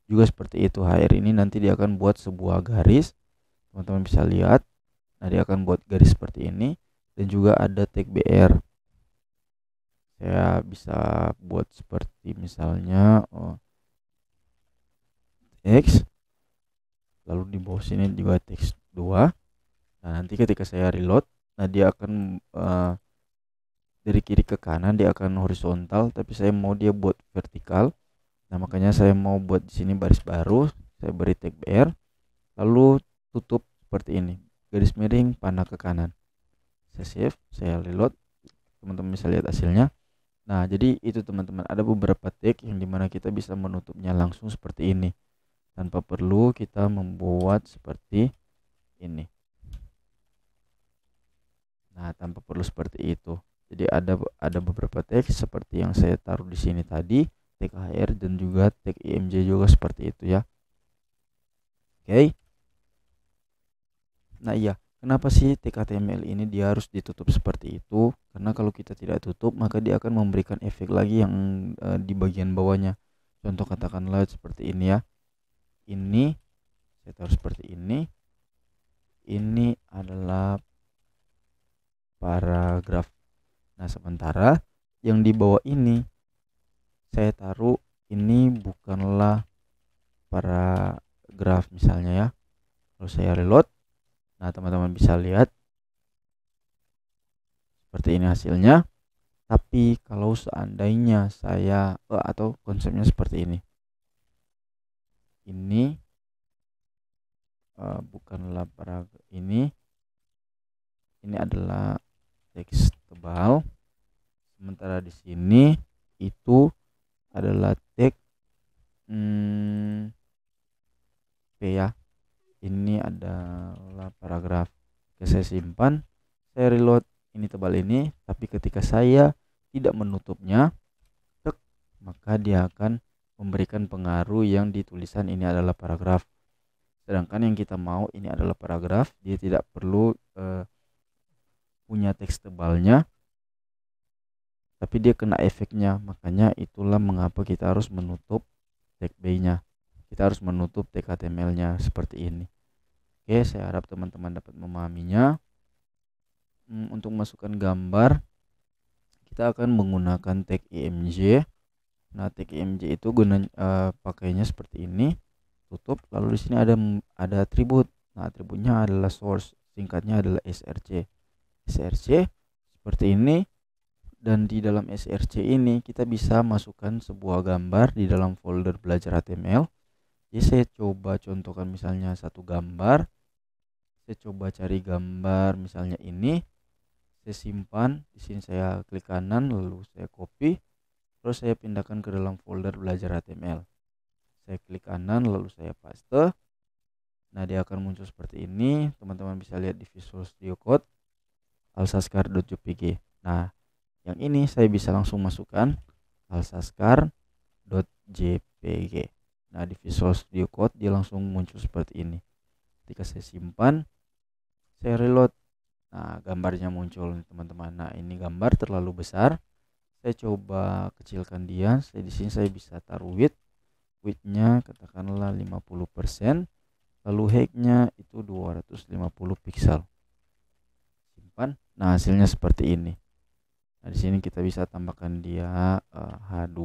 juga seperti itu. Hr ini nanti dia akan buat sebuah garis, teman-teman bisa lihat. Nah, dia akan buat garis seperti ini. Dan juga ada tag br, saya bisa buat seperti misalnya X, lalu di bawah sini juga teks 2. Nah, nanti ketika saya reload, nah dia akan dari kiri ke kanan dia akan horizontal, tapi saya mau dia buat vertikal. Nah, makanya saya mau buat di sini baris baru, saya beri tag br, lalu tutup seperti ini, garis miring panah ke kanan. Saya save, saya reload, teman-teman bisa lihat hasilnya. Nah, jadi itu teman-teman, ada beberapa tag yang dimana kita bisa menutupnya langsung seperti ini tanpa perlu kita membuat seperti ini. Nah, tanpa perlu seperti itu. Jadi ada beberapa tag seperti yang saya taruh di sini tadi, tag hr dan juga tag img juga seperti itu ya. Oke. Nah, iya. Kenapa sih tag HTML ini dia harus ditutup seperti itu? Karena kalau kita tidak tutup, maka dia akan memberikan efek lagi yang di bagian bawahnya. Contoh katakanlah seperti ini ya. Ini saya taruh seperti ini. Ini adalah paragraf. Nah, sementara yang di bawah ini saya taruh ini bukanlah paragraf misalnya ya. Kalau saya reload, nah teman-teman bisa lihat seperti ini hasilnya. Tapi kalau seandainya saya atau konsepnya seperti ini, bukanlah paragraf, ini adalah teks tebal. Sementara di sini itu adalah tag p ya. Ini adalah paragraf. Oke, saya simpan, saya reload. Ini tebal ini, tapi ketika saya tidak menutupnya, maka dia akan memberikan pengaruh yang di tulisan ini adalah paragraf. Sedangkan yang kita mau ini adalah paragraf, dia tidak perlu punya teks tebalnya, tapi dia kena efeknya. Makanya itulah mengapa kita harus menutup tag b-nya. Kita harus menutup tag HTML-nya seperti ini. Oke, saya harap teman-teman dapat memahaminya. Untuk masukkan gambar, kita akan menggunakan tag img. Nah, tag img itu pakainya seperti ini. Tutup, lalu di sini ada atribut. Nah, atributnya adalah source, singkatnya adalah src. src seperti ini. Dan di dalam src ini kita bisa masukkan sebuah gambar di dalam folder belajar HTML. Jadi saya coba contohkan misalnya satu gambar. Saya coba cari gambar misalnya ini. saya simpan. Di sini saya klik kanan, lalu saya copy, terus saya pindahkan ke dalam folder belajar HTML. Saya klik kanan, lalu saya paste. Nah, dia akan muncul seperti ini. Teman-teman bisa lihat di Visual Studio Code alsaskar.jpg. Nah, yang ini saya bisa langsung masukkan alsaskar.jpg. Nah, di Visual Studio Code dia langsung muncul seperti ini. Ketika saya simpan, saya reload. Nah, gambarnya muncul nih teman-teman. Nah, ini gambar terlalu besar. Saya coba kecilkan dia. Di sini saya bisa taruh width-nya katakanlah 50%. Lalu height-nya itu 250 pixel. Simpan. Nah, hasilnya seperti ini. Nah, di sini kita bisa tambahkan dia H2.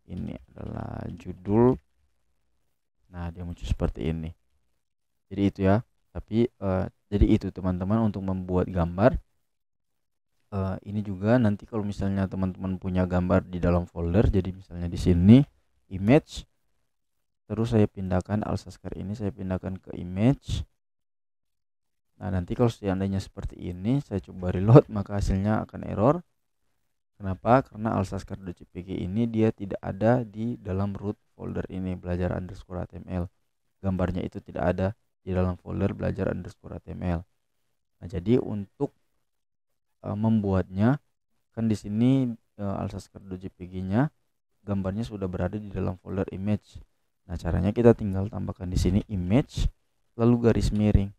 Ini adalah judul. Nah, dia muncul seperti ini. Jadi itu ya. Tapi jadi itu teman-teman untuk membuat gambar. Ini juga nanti kalau misalnya teman-teman punya gambar di dalam folder, jadi misalnya di sini image, terus saya pindahkan Alsaskar ini, saya pindahkan ke image. Nah, nanti kalau seandainya seperti ini, saya coba reload, maka hasilnya akan error. Kenapa? Karena alsaskar.jpg ini dia tidak ada di dalam root folder ini, belajar_html. Gambarnya itu tidak ada di dalam folder belajar_html. Nah, jadi untuk membuatnya, kan di sini alsaskar.jpg-nya gambarnya sudah berada di dalam folder image. Nah, caranya kita tinggal tambahkan di sini image lalu garis miring.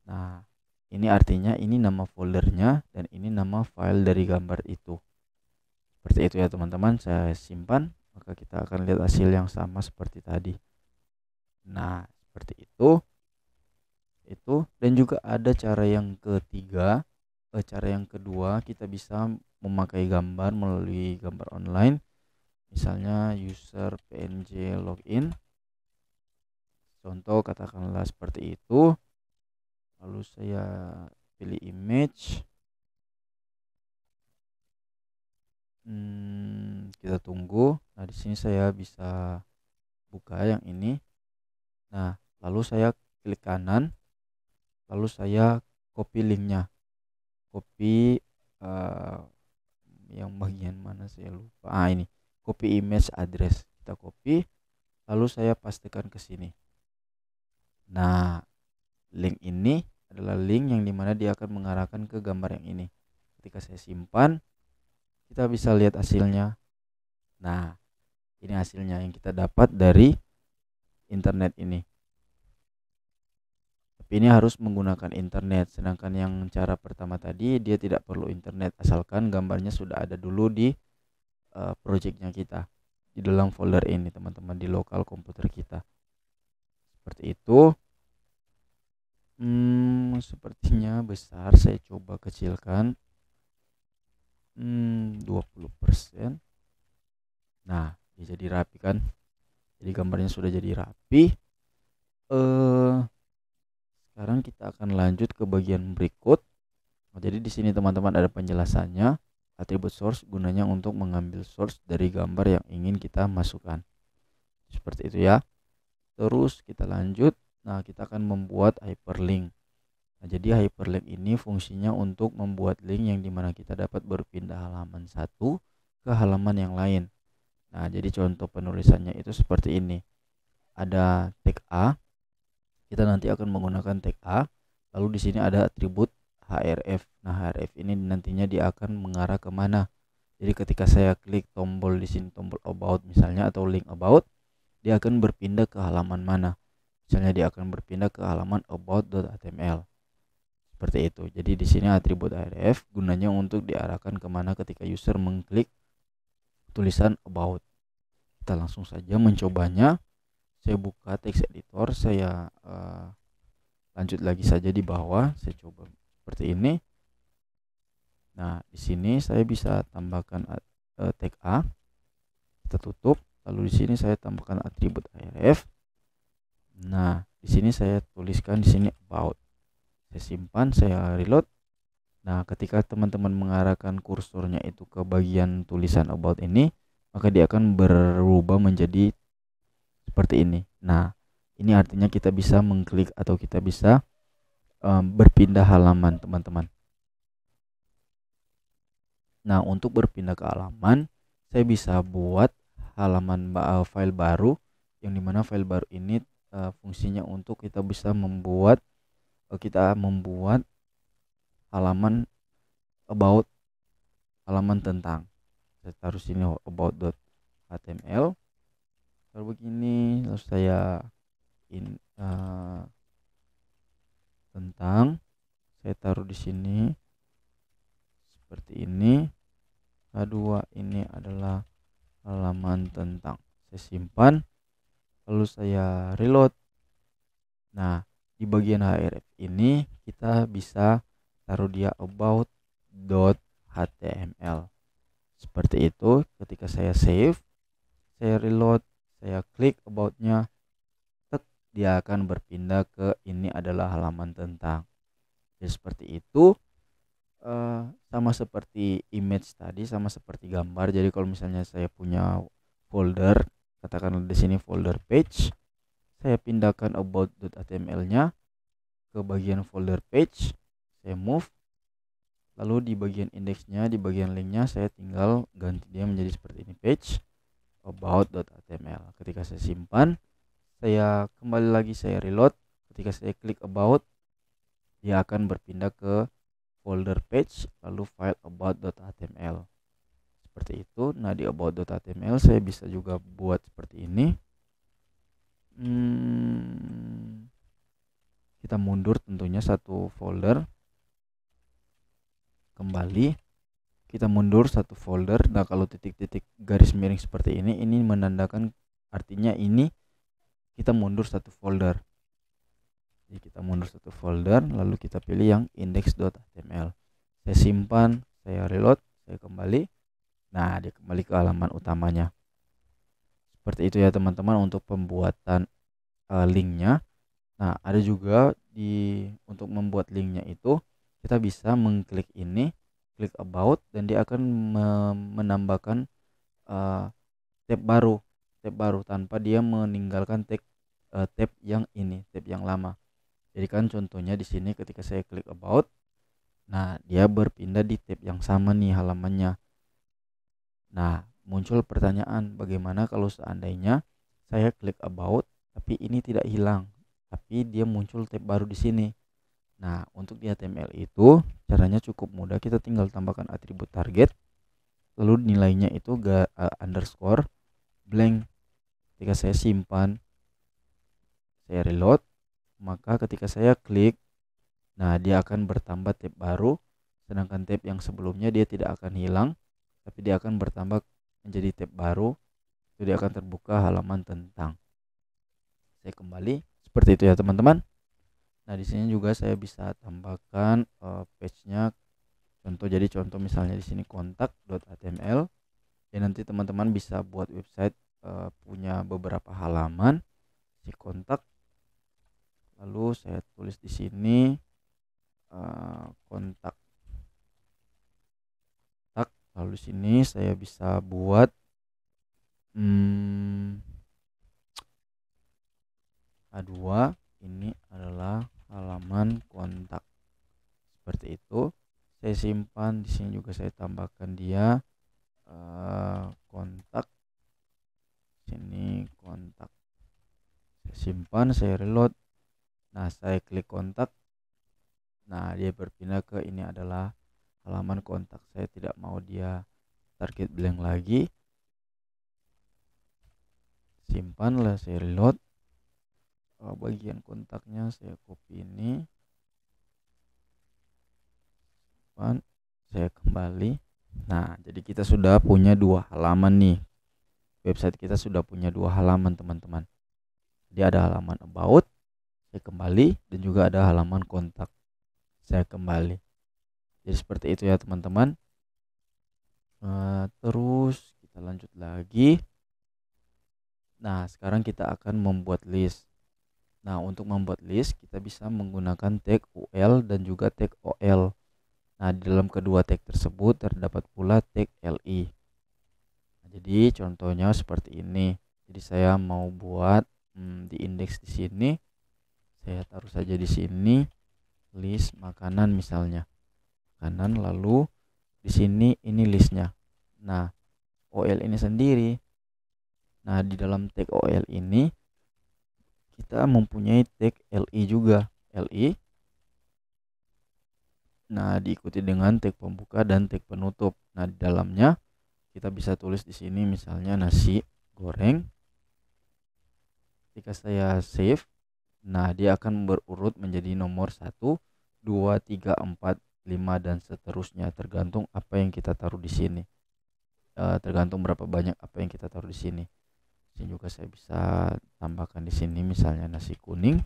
Nah, ini artinya ini nama foldernya dan ini nama file dari gambar itu. Seperti itu ya teman-teman. Saya simpan, maka kita akan lihat hasil yang sama seperti tadi. Nah, seperti itu. Dan juga ada cara yang ketiga. Cara yang kedua, kita bisa memakai gambar melalui gambar online. Misalnya user png login. Contoh katakanlah seperti itu. Lalu saya pilih image. Kita tunggu. Nah, di sini saya bisa buka yang ini. Nah, lalu saya klik kanan. Lalu saya copy linknya. Copy yang bagian mana saya lupa. Ini copy image address. Kita copy. Lalu saya pastekan ke sini. Nah, link ini adalah link yang dimana dia akan mengarahkan ke gambar yang ini. Ketika saya simpan, kita bisa lihat hasilnya. Nah, ini hasilnya yang kita dapat dari internet ini. Tapi ini harus menggunakan internet. Sedangkan yang cara pertama tadi dia tidak perlu internet, asalkan gambarnya sudah ada dulu di projectnya kita, di dalam folder ini teman-teman, di lokal komputer kita. Seperti itu. Sepertinya besar. Saya coba kecilkan 20%. Nah, dia jadi rapi kan. Jadi gambarnya sudah jadi rapi. Sekarang kita akan lanjut ke bagian berikut. Jadi di sini teman-teman ada penjelasannya. Atribut source gunanya untuk mengambil source dari gambar yang ingin kita masukkan. Seperti itu ya. Terus kita lanjut. Nah, kita akan membuat hyperlink. Nah, jadi hyperlink ini fungsinya untuk membuat link yang dimana kita dapat berpindah halaman satu ke halaman yang lain. Nah, jadi contoh penulisannya itu seperti ini. Ada tag A. Kita nanti akan menggunakan tag A. Lalu di sini ada atribut href. Nah, href ini nantinya dia akan mengarah kemana. Jadi ketika saya klik tombol di sini, tombol about misalnya atau link about, dia akan berpindah ke halaman mana. Misalnya dia akan berpindah ke halaman about.html. Seperti itu. Jadi di sini atribut href gunanya untuk diarahkan kemana ketika user mengklik tulisan about. Kita langsung saja mencobanya. Saya buka text editor, saya lanjut lagi saja di bawah, saya coba seperti ini. Nah, di sini saya bisa tambahkan tag A. Kita tutup. Lalu di sini saya tambahkan atribut href. Nah, di sini saya tuliskan di sini about. Saya simpan, saya reload. Nah, ketika teman-teman mengarahkan kursornya itu ke bagian tulisan about ini, maka dia akan berubah menjadi seperti ini. Nah, ini artinya kita bisa mengklik atau kita bisa berpindah halaman teman-teman. Nah, untuk berpindah ke halaman, saya bisa buat halaman file baru, yang dimana file baru ini fungsinya untuk kita bisa membuat halaman about, halaman tentang. Saya taruh sini about.html. Kalau begini, lalu saya tentang, saya taruh di sini seperti ini. Kedua, ini adalah halaman tentang. Saya simpan, lalu saya reload. Nah, di bagian href ini kita bisa taruh dia about.html. Seperti itu. Ketika saya save, saya reload, saya klik about-nya, dia akan berpindah ke ini adalah halaman tentang. Jadi seperti itu. Sama seperti image tadi, sama seperti gambar. Jadi kalau misalnya saya punya folder, katakanlah di sini folder page, saya pindahkan about.html-nya ke bagian folder page, saya move, lalu di bagian indeksnya, di bagian linknya, saya tinggal ganti dia menjadi seperti ini, page about.html. Ketika saya simpan, saya kembali lagi, saya reload. Ketika saya klik about, dia akan berpindah ke folder page, lalu file about.html. Seperti itu. Nah, di about.html saya bisa juga buat seperti ini. Kita mundur tentunya satu folder, kembali, kita mundur satu folder. Nah, kalau titik-titik garis miring seperti ini menandakan, artinya ini kita mundur satu folder. Jadi kita mundur satu folder, lalu kita pilih yang index.html. Saya simpan, saya reload, saya kembali. Nah, dia kembali ke halaman utamanya. Seperti itu ya teman-teman untuk pembuatan linknya. Nah, ada juga untuk membuat linknya itu kita bisa mengklik ini, klik about, dan dia akan menambahkan tab baru tanpa dia meninggalkan tab yang ini, tab yang lama. Jadi kan contohnya di sini ketika saya klik about, nah dia berpindah di tab yang sama nih halamannya. Nah, muncul pertanyaan, bagaimana kalau seandainya saya klik about tapi ini tidak hilang, tapi dia muncul tab baru di sini. Nah, untuk di HTML itu caranya cukup mudah, kita tinggal tambahkan atribut target, lalu nilainya itu underscore blank. Ketika saya simpan, saya reload, maka ketika saya klik, nah dia akan bertambah tab baru, sedangkan tab yang sebelumnya dia tidak akan hilang, tapi dia akan bertambah menjadi tab baru. Itu dia akan terbuka halaman tentang. Saya kembali, seperti itu ya teman-teman. Nah, di sini juga saya bisa tambahkan page-nya. Jadi contoh misalnya di sini kontak.html. Ya, nanti teman-teman bisa buat website punya beberapa halaman si kontak. Lalu saya tulis di sini kontak. Lalu di sini saya bisa buat A2, ini adalah halaman kontak. Seperti itu. Saya simpan, di sini juga saya tambahkan dia kontak. Sini kontak. Saya simpan, saya reload. Nah, saya klik kontak. Nah, dia berpindah ke ini adalah halaman kontak. Saya tidak mau dia target blank lagi. Simpanlah, saya reload. Bagian kontaknya saya copy ini. Saya kembali. Nah, jadi kita sudah punya 2 halaman nih. Website kita sudah punya 2 halaman teman-teman. Jadi ada halaman about, saya kembali, dan juga ada halaman kontak, saya kembali. Jadi seperti itu ya teman-teman. Terus kita lanjut lagi. Nah, sekarang kita akan membuat list. Nah, untuk membuat list kita bisa menggunakan tag UL dan juga tag OL. Nah, di dalam kedua tag tersebut terdapat pula tag LI. Nah, jadi contohnya seperti ini. Jadi saya mau buat di indeks di sini, saya taruh saja di sini list makanan misalnya, makanan, lalu Di sini ini listnya. Nah, OL ini sendiri. Nah, di dalam tag OL ini kita mempunyai tag LI juga. LI. Nah, diikuti dengan tag pembuka dan tag penutup. Nah, di dalamnya kita bisa tulis di sini misalnya nasi goreng. Ketika saya save, nah dia akan berurut menjadi nomor 1, 2, 3, 4, 5 dan seterusnya, tergantung apa yang kita taruh di sini. Tergantung berapa banyak apa yang kita taruh di sini. Ini juga saya bisa tambahkan di sini misalnya nasi kuning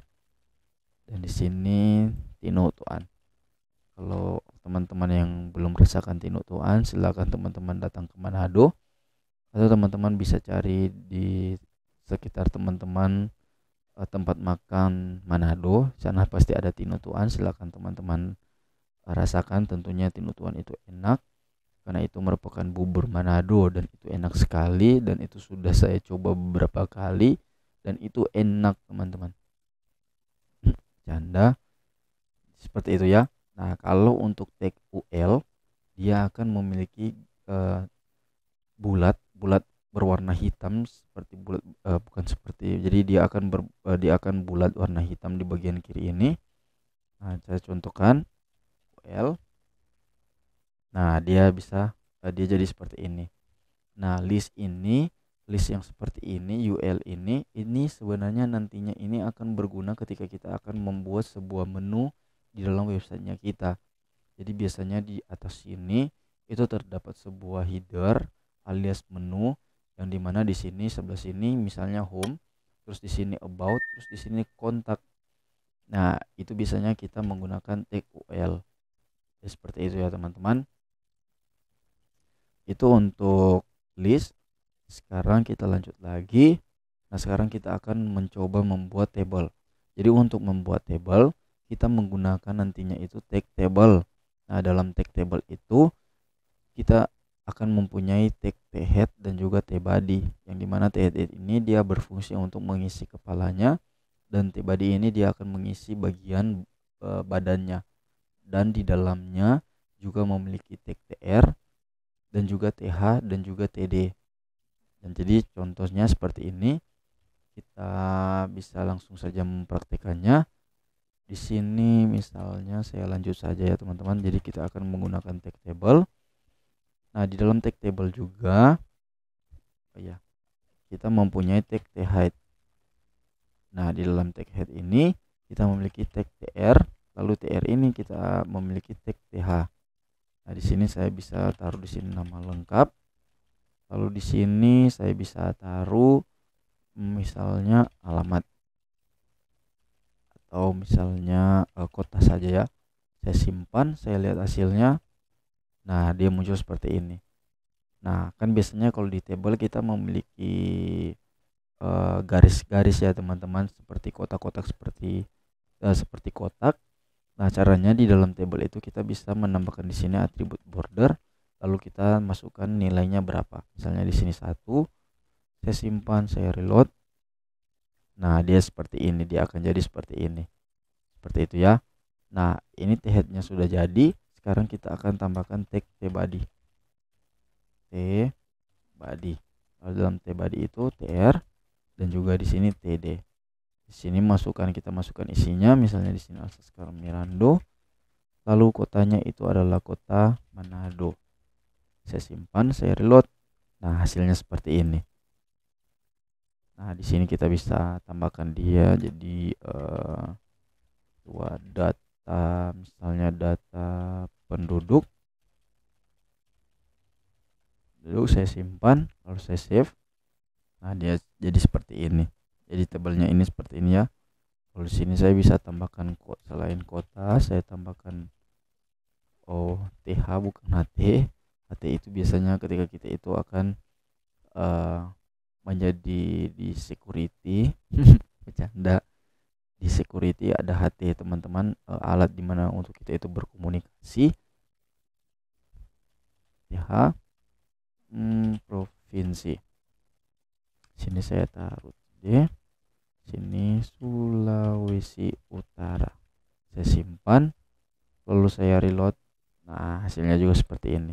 dan di sini tinutuan. Kalau teman-teman yang belum merasakan tinutuan, silakan teman-teman datang ke Manado atau teman-teman bisa cari di sekitar teman-teman tempat makan Manado, sana pasti ada tinutuan. Silakan teman-teman rasakan, tentunya tinutuan itu enak karena itu merupakan bubur Manado dan itu enak sekali, dan itu sudah saya coba beberapa kali dan itu enak teman-teman. Canda seperti itu ya. Nah, kalau untuk tag UL, dia akan memiliki bulat berwarna hitam seperti bulat, bukan seperti, jadi dia akan bulat warna hitam di bagian kiri ini. Nah, saya contohkan UL. Nah, dia jadi seperti ini. Nah, list yang seperti ini, UL ini sebenarnya nantinya ini akan berguna ketika kita akan membuat sebuah menu di dalam websitenya kita. Jadi biasanya di atas sini itu terdapat sebuah header alias menu, yang dimana di sini sebelah sini misalnya home, terus di sini about, terus di sini kontak. Nah, itu biasanya kita menggunakan tag UL. Ya, seperti itu ya teman-teman. Itu untuk list. Sekarang kita lanjut lagi. Nah, sekarang kita akan mencoba membuat table. Jadi untuk membuat table, kita menggunakan nantinya itu tag table. Nah, dalam tag table itu kita akan mempunyai tag head dan juga tbody, yang dimana head ini dia berfungsi untuk mengisi kepalanya dan tbody ini dia akan mengisi bagian badannya, dan di dalamnya juga memiliki tag tr dan juga th dan juga td. Dan jadi contohnya seperti ini, kita bisa langsung saja mempraktekannya. Di sini misalnya saya lanjut saja ya teman-teman. Jadi kita akan menggunakan tag table. Nah, di dalam tag table juga kita mempunyai tag thead. Nah, di dalam tag head ini kita memiliki tag tr, lalu tr ini kita memiliki tag th. Nah, di sini saya bisa taruh di sini nama lengkap. Lalu di sini saya bisa taruh misalnya alamat atau misalnya kota saja ya. Saya simpan, saya lihat hasilnya. Nah, dia muncul seperti ini. Nah, kan biasanya kalau di table kita memiliki garis-garis ya teman-teman, seperti kotak-kotak seperti kotak. Nah, caranya di dalam table itu kita bisa menambahkan di sini atribut border, lalu kita masukkan nilainya berapa. Misalnya di sini 1, saya simpan, saya reload. Nah, dia seperti ini, dia akan jadi seperti ini. Seperti itu ya. Nah, ini headnya sudah jadi. Sekarang kita akan tambahkan tag tbody. Tbody. Lalu dalam tbody itu tr dan juga di sini td. Di sini kita masukkan isinya, misalnya di sini Alsaskar Mirando. Lalu kotanya itu adalah kota Manado. Saya simpan, saya reload. Nah, hasilnya seperti ini. Nah, di sini kita bisa tambahkan dia jadi dua data, misalnya data penduduk. Lalu saya simpan, lalu saya save. Nah, dia jadi seperti ini. Jadi tabelnya ini seperti ini ya. Lalu di sini saya bisa tambahkan selain kota, saya tambahkan th bukan ht. Ht itu biasanya ketika kita itu akan menjadi di security. Bercanda. Di security ada ht teman-teman, alat dimana untuk kita itu berkomunikasi. th provinsi. Sini saya taruh deh. Sini Sulawesi Utara. Saya simpan, lalu saya reload. Nah, hasilnya juga seperti ini.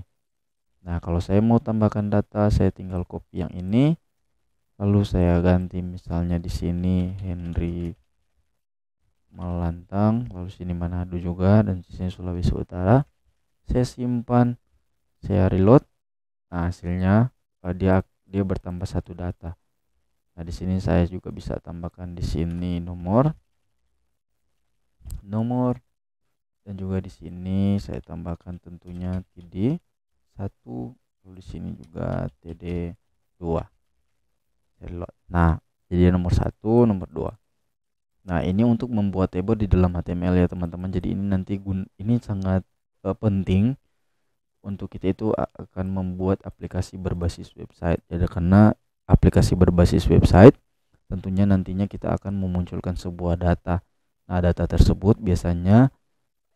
Nah, kalau saya mau tambahkan data, saya tinggal copy yang ini, lalu saya ganti misalnya di sini Henry Melantang, lalu sini Manado juga, dan di sini Sulawesi Utara. Saya simpan, saya reload. Nah, hasilnya dia bertambah satu data. Nah, di sini saya juga bisa tambahkan di sini nomor, dan juga di sini saya tambahkan tentunya TD 1, lalu di sini juga TD 2. Reload. Nah, jadi nomor 1, nomor 2. Nah, ini untuk membuat table di dalam HTML ya teman-teman. Jadi ini nanti ini sangat penting untuk kita itu akan membuat aplikasi berbasis website. Jadi karena aplikasi berbasis website tentunya nantinya kita akan memunculkan sebuah data. Nah, data tersebut biasanya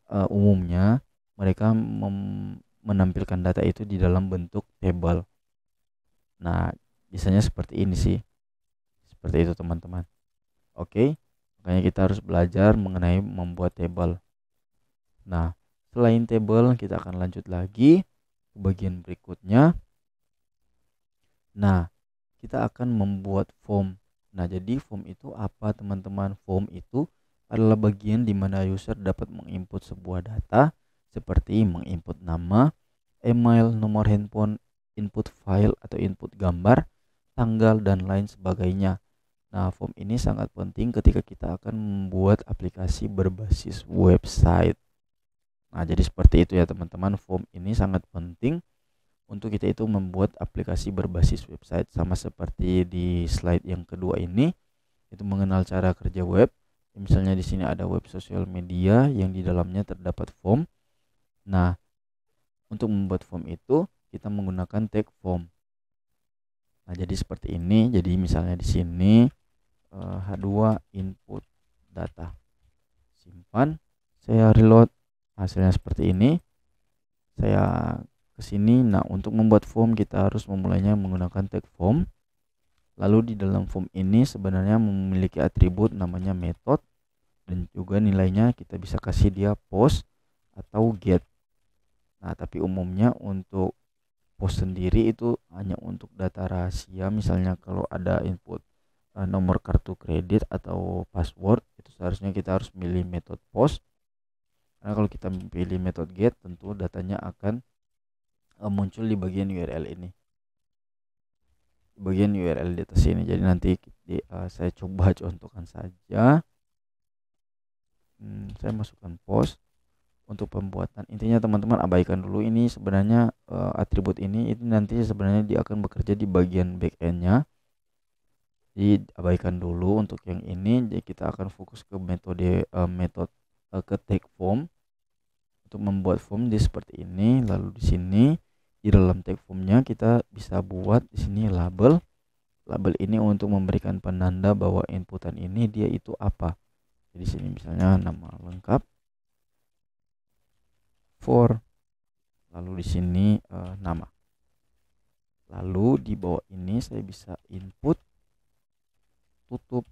umumnya mereka menampilkan data itu di dalam bentuk table. Nah, biasanya seperti ini sih. Seperti itu teman-teman. Oke. Makanya kita harus belajar mengenai membuat table. Nah, selain table kita akan lanjut lagi ke bagian berikutnya. Nah, kita akan membuat form. Nah, jadi form itu apa teman-teman? Form itu adalah bagian di mana user dapat menginput sebuah data seperti menginput nama, email, nomor handphone, input file atau input gambar, tanggal, dan lain sebagainya. Nah, form ini sangat penting ketika kita akan membuat aplikasi berbasis website. Nah, jadi seperti itu ya teman-teman. Form ini sangat penting untuk kita itu membuat aplikasi berbasis website, sama seperti di slide yang kedua ini, itu mengenal cara kerja web. Misalnya di sini ada web sosial media yang di dalamnya terdapat form. Nah, untuk membuat form itu kita menggunakan tag form. Nah, jadi seperti ini. Jadi misalnya di sini H2 input data, simpan, saya reload, hasilnya seperti ini. Saya ke sini. Nah, untuk membuat form kita harus memulainya menggunakan tag form. Lalu di dalam form ini sebenarnya memiliki atribut namanya method, dan juga nilainya kita bisa kasih dia post atau get. Nah, tapi umumnya untuk post sendiri itu hanya untuk data rahasia. Misalnya kalau ada input nomor kartu kredit atau password, itu seharusnya kita harus pilih metode post. Karena kalau kita pilih metode get, tentu datanya akan muncul di bagian URL ini, di bagian URL di atas ini. Jadi nanti saya coba contohkan saja. Saya masukkan post untuk pembuatan. Intinya teman-teman abaikan dulu ini, sebenarnya atribut ini itu nanti sebenarnya dia akan bekerja di bagian backendnya. Jadi abaikan dulu untuk yang ini. Jadi kita akan fokus ke metode ke tag form untuk membuat form di seperti ini. Lalu di sini di dalam tag formnya kita bisa buat di sini label. Label ini untuk memberikan penanda bahwa inputan ini dia itu apa. Jadi sini misalnya nama lengkap for, lalu di sini nama. Lalu di bawah ini saya bisa input, tutup,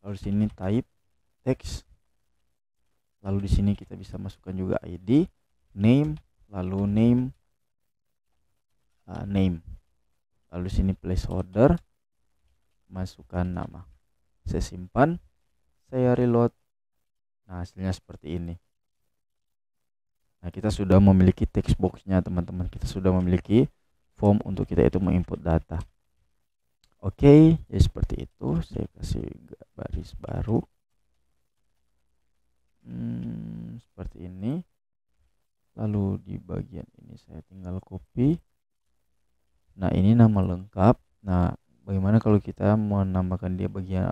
lalu di sini type text, lalu di sini kita bisa masukkan juga ID, name, lalu name, lalu di sini placeholder, masukkan nama. Saya simpan, saya reload. Nah, hasilnya seperti ini. Nah, kita sudah memiliki text boxnya teman-teman. Kita sudah memiliki form untuk kita itu menginput data. Oke, ya seperti itu. Saya kasih baris baru. Seperti ini. Lalu di bagian ini saya tinggal copy. Nah, ini nama lengkap. Nah, bagaimana kalau kita menambahkan dia bagian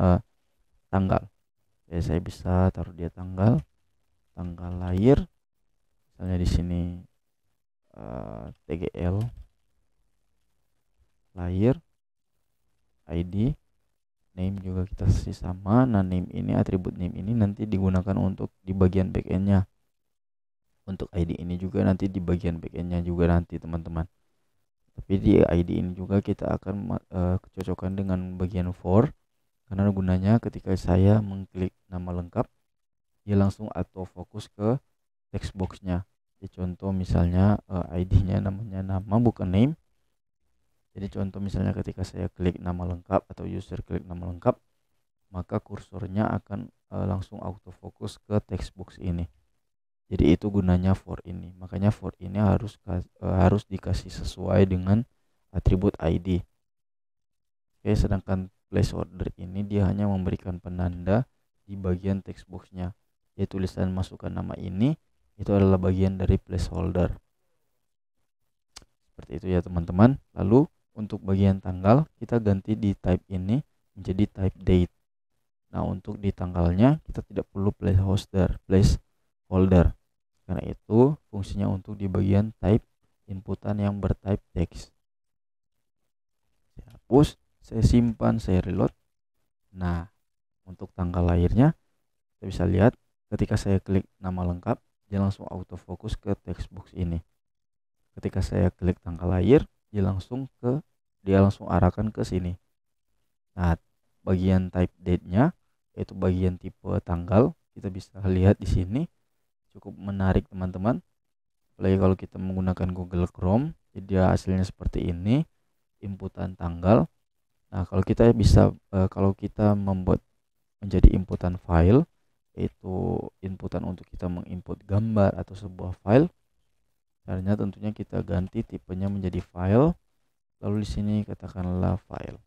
tanggal? Ya, saya bisa taruh dia tanggal lahir. Misalnya di sini TGL lahir, ID, name juga kita kasih sama. Nah, name ini, atribut name ini nanti digunakan untuk di bagian backendnya. Untuk ID ini juga nanti di bagian backendnya juga nanti teman-teman. Tapi di ID ini juga kita akan cocokkan dengan bagian for, karena gunanya ketika saya mengklik nama lengkap, dia langsung auto fokus ke text boxnya. Ya, contoh misalnya ID-nya namanya nama bukan name. Jadi contoh misalnya ketika saya klik nama lengkap atau user klik nama lengkap, maka kursornya akan langsung autofocus ke text box ini. Jadi itu gunanya for ini. Makanya for ini harus dikasih sesuai dengan atribut ID. Oke, sedangkan placeholder ini dia hanya memberikan penanda di bagian text boxnya. Ya, tulisan masukkan nama ini itu adalah bagian dari placeholder. Seperti itu ya teman-teman. Lalu untuk bagian tanggal kita ganti di type ini menjadi type date. Nah, untuk di tanggalnya kita tidak perlu placeholder. Karena itu fungsinya untuk di bagian type inputan yang bertype text. Saya hapus, saya simpan, saya reload. Nah, untuk tanggal lahirnya kita bisa lihat ketika saya klik nama lengkap dia langsung autofocus ke text box ini. Ketika saya klik tanggal lahir dia langsung arahkan ke sini. Nah, bagian type date-nya yaitu bagian tipe tanggal kita bisa lihat di sini, cukup menarik teman-teman. Apalagi kalau kita menggunakan Google Chrome, jadi dia hasilnya seperti ini, inputan tanggal. Nah, kalau kita membuat menjadi inputan file, yaitu inputan untuk kita menginput gambar atau sebuah file, caranya tentunya kita ganti tipenya menjadi file. Lalu di sini katakanlah file.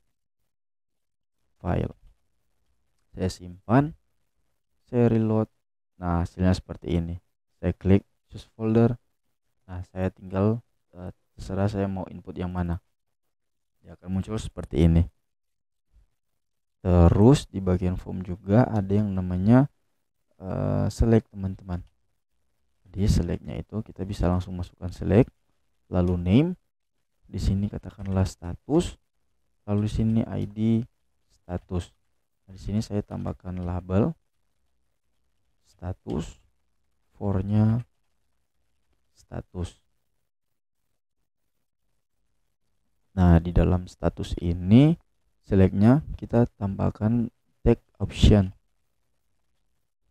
Saya simpan, saya reload. Nah, hasilnya seperti ini. Saya klik choose folder. Nah, saya tinggal terserah saya mau input yang mana. Dia akan muncul seperti ini. Terus di bagian form juga ada yang namanya select teman-teman. Jadi selectnya itu kita bisa langsung masukkan select, lalu name. Di sini katakanlah status, lalu di sini ID status. Nah, di sini saya tambahkan label status, for-nya status. Nah, di dalam status ini selectnya kita tambahkan tag option.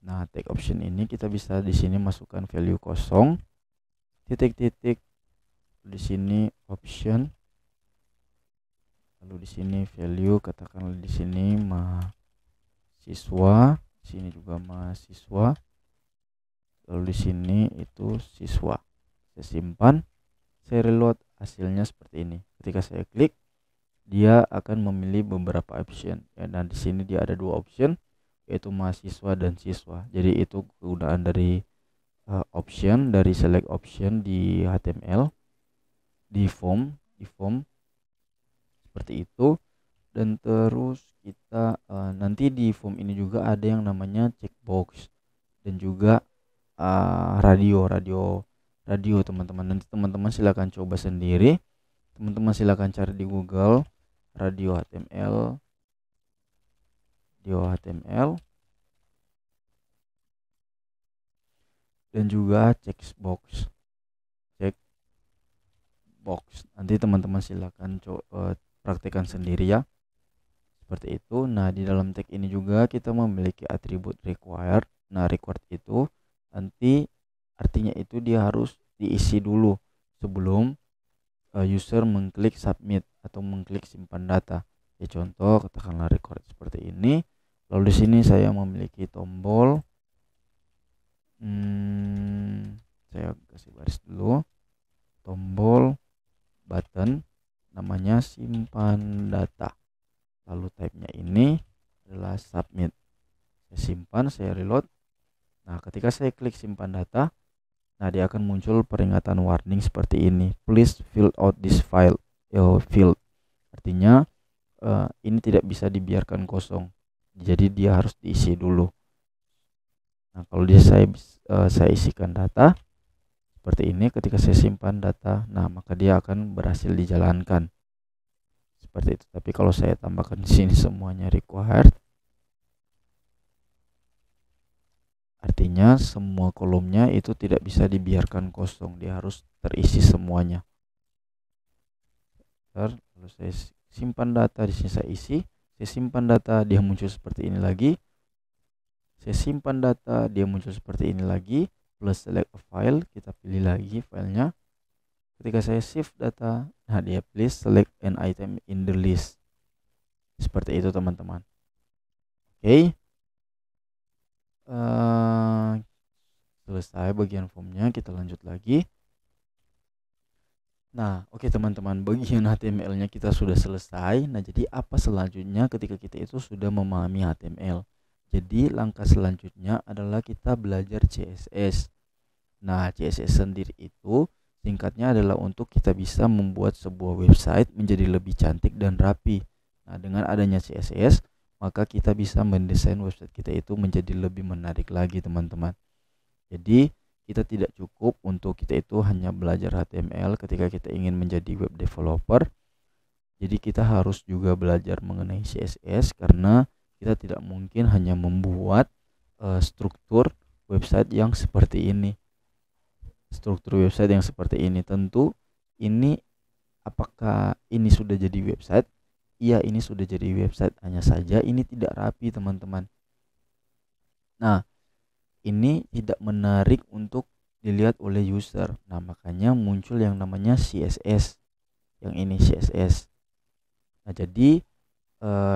Nah, tag option ini kita bisa di sini masukkan value kosong, titik-titik, di sini option, lalu di sini value katakanlah di sini mahasiswa, di sini juga mahasiswa, lalu di sini itu siswa. Saya simpan, saya reload, hasilnya seperti ini. Ketika saya klik dia akan memilih beberapa option ya, dan di sini dia ada dua option yaitu mahasiswa dan siswa. Jadi itu kegunaan dari option, dari select option di HTML, di form seperti itu. Dan terus kita nanti di form ini juga ada yang namanya checkbox dan juga radio teman-teman. Nanti teman-teman silakan coba sendiri. Teman-teman silakan cari di Google radio HTML dan juga checkbox. Nanti teman-teman silakan praktekkan sendiri ya. Seperti itu. Nah, di dalam tag ini juga kita memiliki atribut required. Nah, required itu nanti artinya itu dia harus diisi dulu sebelum user mengklik submit atau mengklik simpan data. Ya, contoh katakanlah required seperti ini. Lalu di sini saya memiliki tombol. Saya kasih baris dulu. Tombol button namanya simpan data. Lalu type-nya ini adalah submit. Saya simpan, saya reload. Nah, ketika saya klik simpan data, nah dia akan muncul peringatan warning seperti ini. Please fill out this field. Artinya ini tidak bisa dibiarkan kosong. Jadi dia harus diisi dulu. Nah, kalau saya isikan data seperti ini, ketika saya simpan data, nah maka dia akan berhasil dijalankan. Seperti itu. Tapi kalau saya tambahkan di sini semuanya required, artinya semua kolomnya itu tidak bisa dibiarkan kosong, dia harus terisi semuanya. Lalu saya simpan data, di sini saya isi, saya simpan data, dia muncul seperti ini lagi. Saya simpan data, dia muncul seperti ini lagi. plus select a file, kita pilih lagi filenya. Ketika saya shift data, nah dia please select an item in the list. Seperti itu teman-teman. Oke. Selesai bagian formnya, kita lanjut lagi. Nah, oke teman-teman, bagian HTML-nya kita sudah selesai. Nah, jadi apa selanjutnya ketika kita itu sudah memahami HTML? Jadi langkah selanjutnya adalah kita belajar CSS. Nah, CSS sendiri itu singkatnya adalah untuk kita bisa membuat sebuah website menjadi lebih cantik dan rapi. Nah, dengan adanya CSS, maka kita bisa mendesain website kita itu menjadi lebih menarik lagi teman-teman. Jadi kita tidak cukup untuk kita itu hanya belajar HTML ketika kita ingin menjadi web developer. Jadi kita harus juga belajar mengenai CSS, karena kita tidak mungkin hanya membuat struktur website yang seperti ini. Struktur website yang seperti ini, tentu ini apakah ini sudah jadi website? Iya, ini sudah jadi website, hanya saja ini tidak rapi teman-teman. Nah, ini tidak menarik untuk dilihat oleh user. Nah, makanya muncul yang namanya CSS. Yang ini CSS. Nah, jadi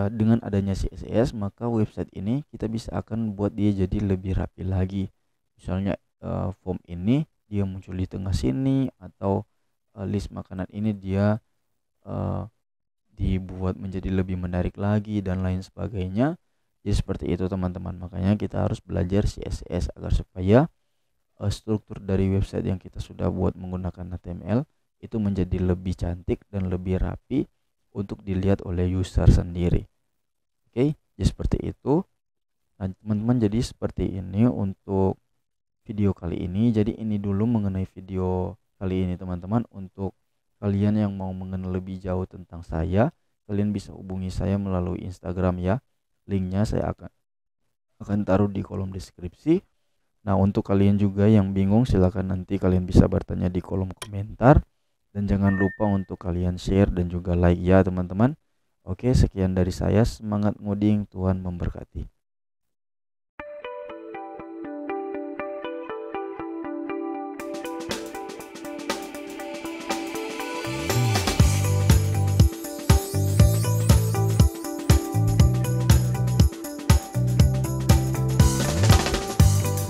dengan adanya CSS, maka website ini kita bisa akan buat dia jadi lebih rapi lagi. Misalnya form ini dia muncul di tengah sini, atau list makanan ini dia dibuat menjadi lebih menarik lagi, dan lain sebagainya. Jadi seperti itu teman-teman. Makanya kita harus belajar CSS agar supaya struktur dari website yang kita sudah buat menggunakan HTML itu menjadi lebih cantik dan lebih rapi untuk dilihat oleh user sendiri. Oke, jadi seperti itu. Nah teman-teman, jadi seperti ini untuk video kali ini. Jadi ini dulu mengenai video kali ini teman-teman. Untuk kalian yang mau mengenal lebih jauh tentang saya, kalian bisa hubungi saya melalui Instagram ya. Linknya saya akan taruh di kolom deskripsi. Nah, untuk kalian juga yang bingung, silakan nanti kalian bisa bertanya di kolom komentar. Dan jangan lupa untuk kalian share dan juga like ya teman-teman. Oke, sekian dari saya. Semangat ngoding, Tuhan memberkati.